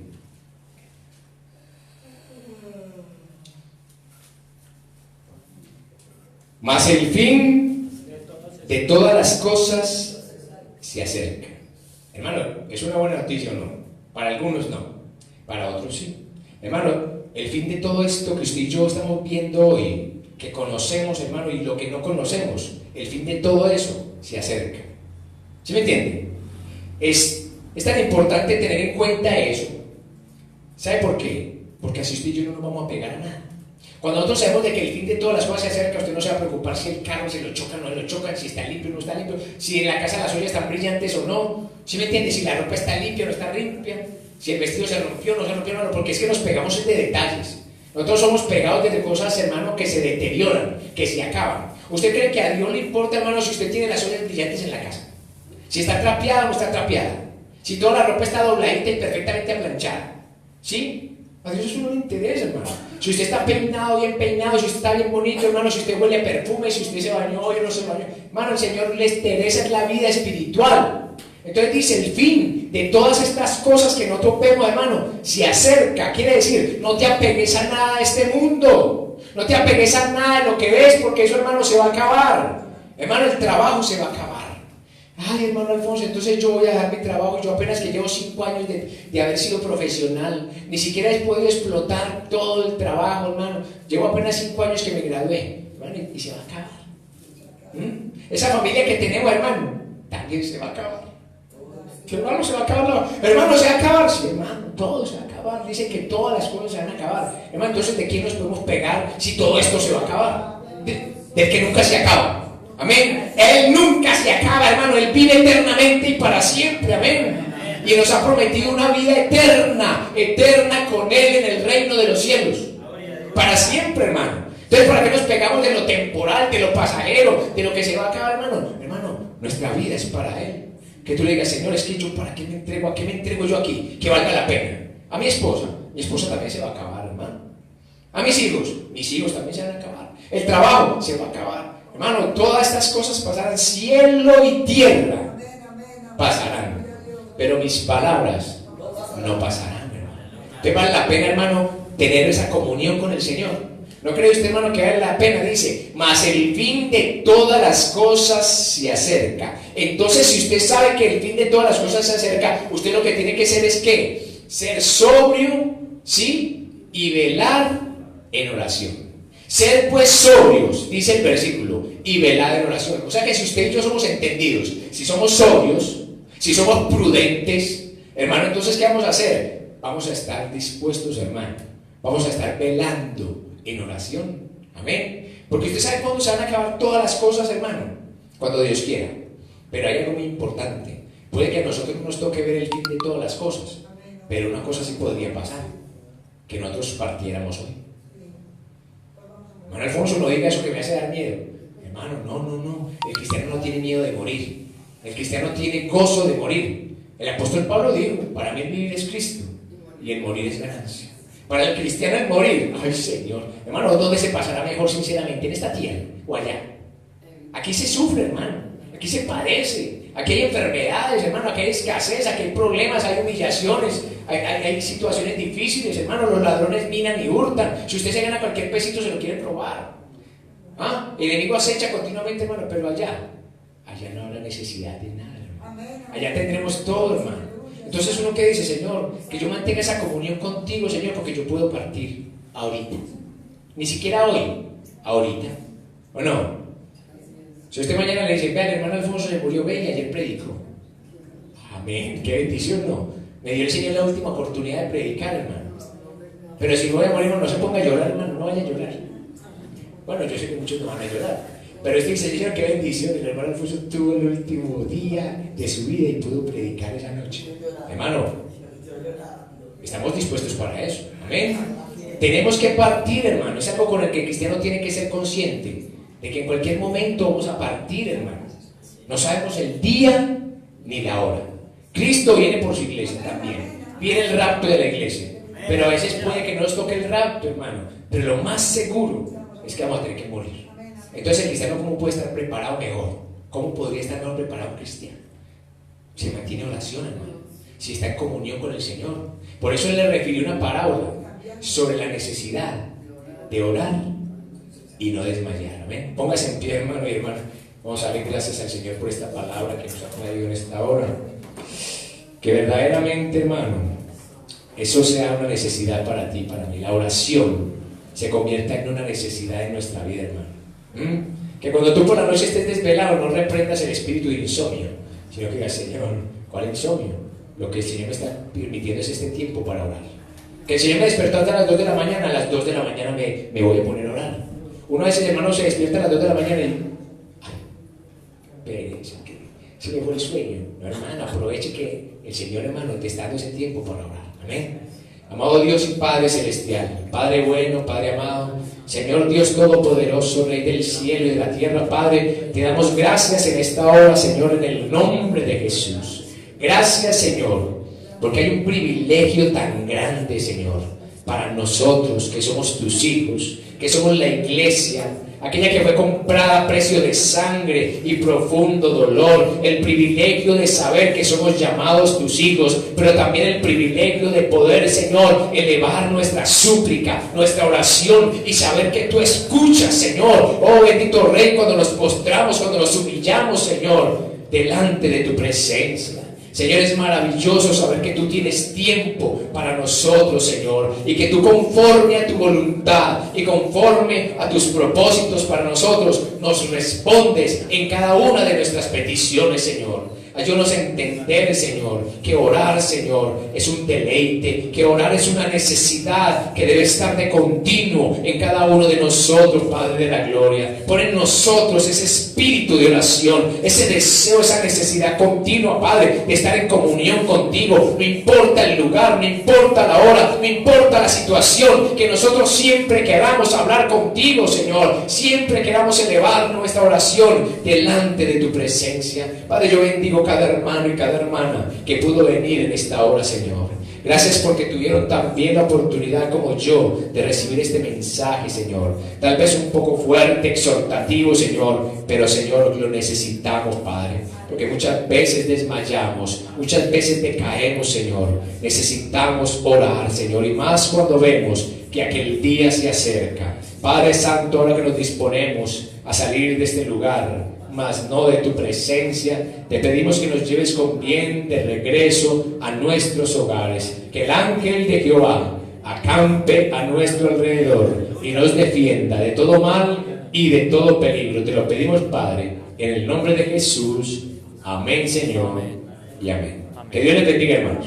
Mas el fin de todas las cosas se acerca. Hermano, ¿es una buena noticia o no? Para algunos no, para otros sí. Hermano, el fin de todo esto que usted y yo estamos viendo hoy, que conocemos, hermano, y lo que no conocemos, el fin de todo eso se acerca. ¿Sí me entiende? Es tan importante tener en cuenta eso. ¿Sabe por qué? Porque así usted y yo no nos vamos a pegar a nada. Cuando nosotros sabemos de que el fin de todas las cosas se acerca, usted no se va a preocupar si el carro se lo chocan o no lo chocan, si está limpio o no está limpio, si en la casa las ollas están brillantes o no. ¿Sí me entiende? Si la ropa está limpia o no está limpia, si el vestido se rompió o no se rompió, no, porque es que nos pegamos de detalles. Nosotros somos pegados de cosas, hermano, que se deterioran, que se acaban. ¿Usted cree que a Dios le importa, hermano, si usted tiene las ollas brillantes en la casa? Si está trapeada o no está trapeada. Si toda la ropa está dobladita y perfectamente aplanchada. ¿Sí? A Dios eso no le interesa, hermano. Si usted está peinado, bien peinado, si usted está bien bonito, hermano, si usted huele a perfume, si usted se bañó o no se bañó, hermano, el Señor le interesa la vida espiritual. Entonces dice, el fin de todas estas cosas que nosotros vemos, hermano, se acerca. Quiere decir, no te apegues a nada de este mundo, no te apegues a nada de lo que ves, porque eso, hermano, se va a acabar. Hermano, el trabajo se va a acabar. Ay, hermano Alfonso, entonces yo voy a dejar mi trabajo. Yo apenas que llevo 5 años de haber sido profesional, ni siquiera he podido explotar todo el trabajo, hermano. Llevo apenas 5 años que me gradué, hermano, y se va a acabar. Esa familia que tenemos, hermano, también se va a acabar. Que hermano, se va a acabar. Hermano, se va a acabar. Sí, hermano, todo se va a acabar. Dice que todas las cosas se van a acabar. Hermano, entonces ¿de quién nos podemos pegar si todo esto se va a acabar? Del que nunca se acaba. Amén. Él nunca se acaba, hermano. Él vive eternamente y para siempre. Amén. Y nos ha prometido una vida eterna, eterna con Él en el reino de los cielos. Para siempre, hermano. Entonces, ¿para qué nos pegamos de lo temporal, de lo pasajero, de lo que se va a acabar, hermano? Hermano, nuestra vida es para Él. Que tú le digas, Señor, es que yo, ¿para qué me entrego? ¿A qué me entrego yo aquí? Que valga la pena. A mi esposa también se va a acabar, hermano. A mis hijos también se van a acabar. El trabajo se va a acabar. Hermano, todas estas cosas pasarán, cielo y tierra pasarán, pero mis palabras no pasarán, hermano. Entonces vale la pena, hermano, tener esa comunión con el Señor. ¿No cree usted, hermano, que vale la pena? Dice, mas el fin de todas las cosas se acerca. Entonces, si usted sabe que el fin de todas las cosas se acerca, usted lo que tiene que hacer es ¿qué? Ser sobrio, ¿sí? Y velar en oración. Ser pues sobrios, dice el versículo, y velad en oración. O sea que si usted y yo somos entendidos, si somos sobrios, si somos prudentes, hermano, entonces ¿qué vamos a hacer? Vamos a estar dispuestos, hermano. Vamos a estar velando en oración. Amén. Porque usted sabe cuándo se van a acabar todas las cosas, hermano. Cuando Dios quiera. Pero hay algo muy importante. Puede que a nosotros nos toque ver el fin de todas las cosas. Pero una cosa sí podría pasar. Que nosotros partiéramos hoy. Hermano Alfonso, no diga eso que me hace dar miedo. Hermano, no. El cristiano no tiene miedo de morir. El cristiano tiene gozo de morir. El apóstol Pablo dijo, para mí el vivir es Cristo y el morir es ganancia. Para el cristiano el morir, ay Señor, hermano, ¿dónde se pasará mejor sinceramente? ¿En esta tierra o allá? Aquí se sufre, hermano. Aquí se padece. Aquí hay enfermedades, hermano. Aquí hay escasez, aquí hay problemas, hay humillaciones. Hay situaciones difíciles, hermano. Los ladrones minan y hurtan. Si usted se gana cualquier pesito, se lo quieren robar. El enemigo acecha continuamente, hermano. Pero allá no habrá necesidad de nada, hermano. Allá tendremos todo, hermano. Entonces uno que dice, Señor, que yo mantenga esa comunión contigo, Señor, porque yo puedo partir ahorita. Ni siquiera hoy, ahorita. ¿O no? Si usted mañana le dice, vean, el hermano Alfonso se murió, ve, y ayer predicó. Amén, qué bendición, ¿no? Me dio el Señor la última oportunidad de predicar, hermano. Pero si no voy a morir, no se ponga a llorar, hermano, no vaya a llorar. Bueno, yo sé que muchos no van a llorar. Pero este Señor, qué bendición, el hermano Alfonso tuvo el último día de su vida y pudo predicar esa noche. Hermano, estamos dispuestos para eso. Amén. Tenemos que partir, hermano. Es algo con el que el cristiano tiene que ser consciente. De que en cualquier momento vamos a partir, hermano. No sabemos el día ni la hora. Cristo viene por su iglesia también. Viene el rapto de la iglesia. Pero a veces puede que no nos toque el rapto, hermano. Pero lo más seguro es que vamos a tener que morir. Entonces el cristiano, ¿cómo puede estar preparado mejor? ¿Cómo podría estar mejor preparado un cristiano? Se mantiene oración, hermano. si está en comunión con el Señor. Por eso Él le refirió una parábola sobre la necesidad de orar y no desmayar. Amén. Póngase en pie, hermano y hermana. Vamos a darle gracias al Señor por esta palabra que nos ha traído en esta hora. Que verdaderamente, hermano, eso sea una necesidad para ti, para mí. La oración se convierta en una necesidad en nuestra vida, hermano. Que cuando tú por la noche estés desvelado, no reprendas el espíritu de insomnio, sino que digas: Señor, ¿cuál insomnio? Lo que el Señor me está permitiendo es este tiempo para orar. Que el Señor me despertó hasta las 2 de la mañana, a las 2 de la mañana me voy a poner a orar. Uno a veces, hermano, se despierta a las 2 de la mañana y... ¡ay! Pereza, que se me fue el sueño. No, hermano, aproveche que el Señor, hermano, te está dando ese tiempo para orar. Amén. Amado Dios y Padre Celestial, Padre bueno, Padre amado, Señor Dios Todopoderoso, Rey del cielo y de la tierra, Padre, te damos gracias en esta hora, Señor, en el nombre de Jesús. Gracias, Señor, porque hay un privilegio tan grande, Señor, para nosotros que somos tus hijos, que somos la iglesia, aquella que fue comprada a precio de sangre y profundo dolor, el privilegio de saber que somos llamados tus hijos, pero también el privilegio de poder, Señor, elevar nuestra súplica, nuestra oración y saber que tú escuchas, Señor. Oh bendito Rey, cuando nos postramos, cuando nos humillamos, Señor, delante de tu presencia. Señor, es maravilloso saber que tú tienes tiempo para nosotros, Señor, y que tú, conforme a tu voluntad y conforme a tus propósitos para nosotros, nos respondes en cada una de nuestras peticiones, Señor. Ayúdanos a entender, Señor, que orar, Señor, es un deleite, que orar es una necesidad que debe estar de continuo en cada uno de nosotros, Padre de la gloria. Pon en nosotros ese espíritu de oración, ese deseo, esa necesidad continua, Padre, de estar en comunión contigo. No importa el lugar, no importa la hora, no importa la situación, que nosotros siempre queramos hablar contigo, Señor, siempre queramos elevar nuestra oración delante de tu presencia. Padre, yo bendigo cada hermano y cada hermana que pudo venir en esta hora, Señor. Gracias porque tuvieron también la oportunidad como yo de recibir este mensaje, Señor. Tal vez un poco fuerte, exhortativo, Señor, pero, Señor, lo necesitamos, Padre, porque muchas veces desmayamos, muchas veces decaemos, Señor. Necesitamos orar, Señor, y más cuando vemos que aquel día se acerca. Padre Santo, ahora que nos disponemos a salir de este lugar, mas no de tu presencia, te pedimos que nos lleves con bien de regreso a nuestros hogares, que el ángel de Jehová acampe a nuestro alrededor y nos defienda de todo mal y de todo peligro. Te lo pedimos, Padre, en el nombre de Jesús. Amén, Señor, y amén. Que Dios les bendiga, hermanos.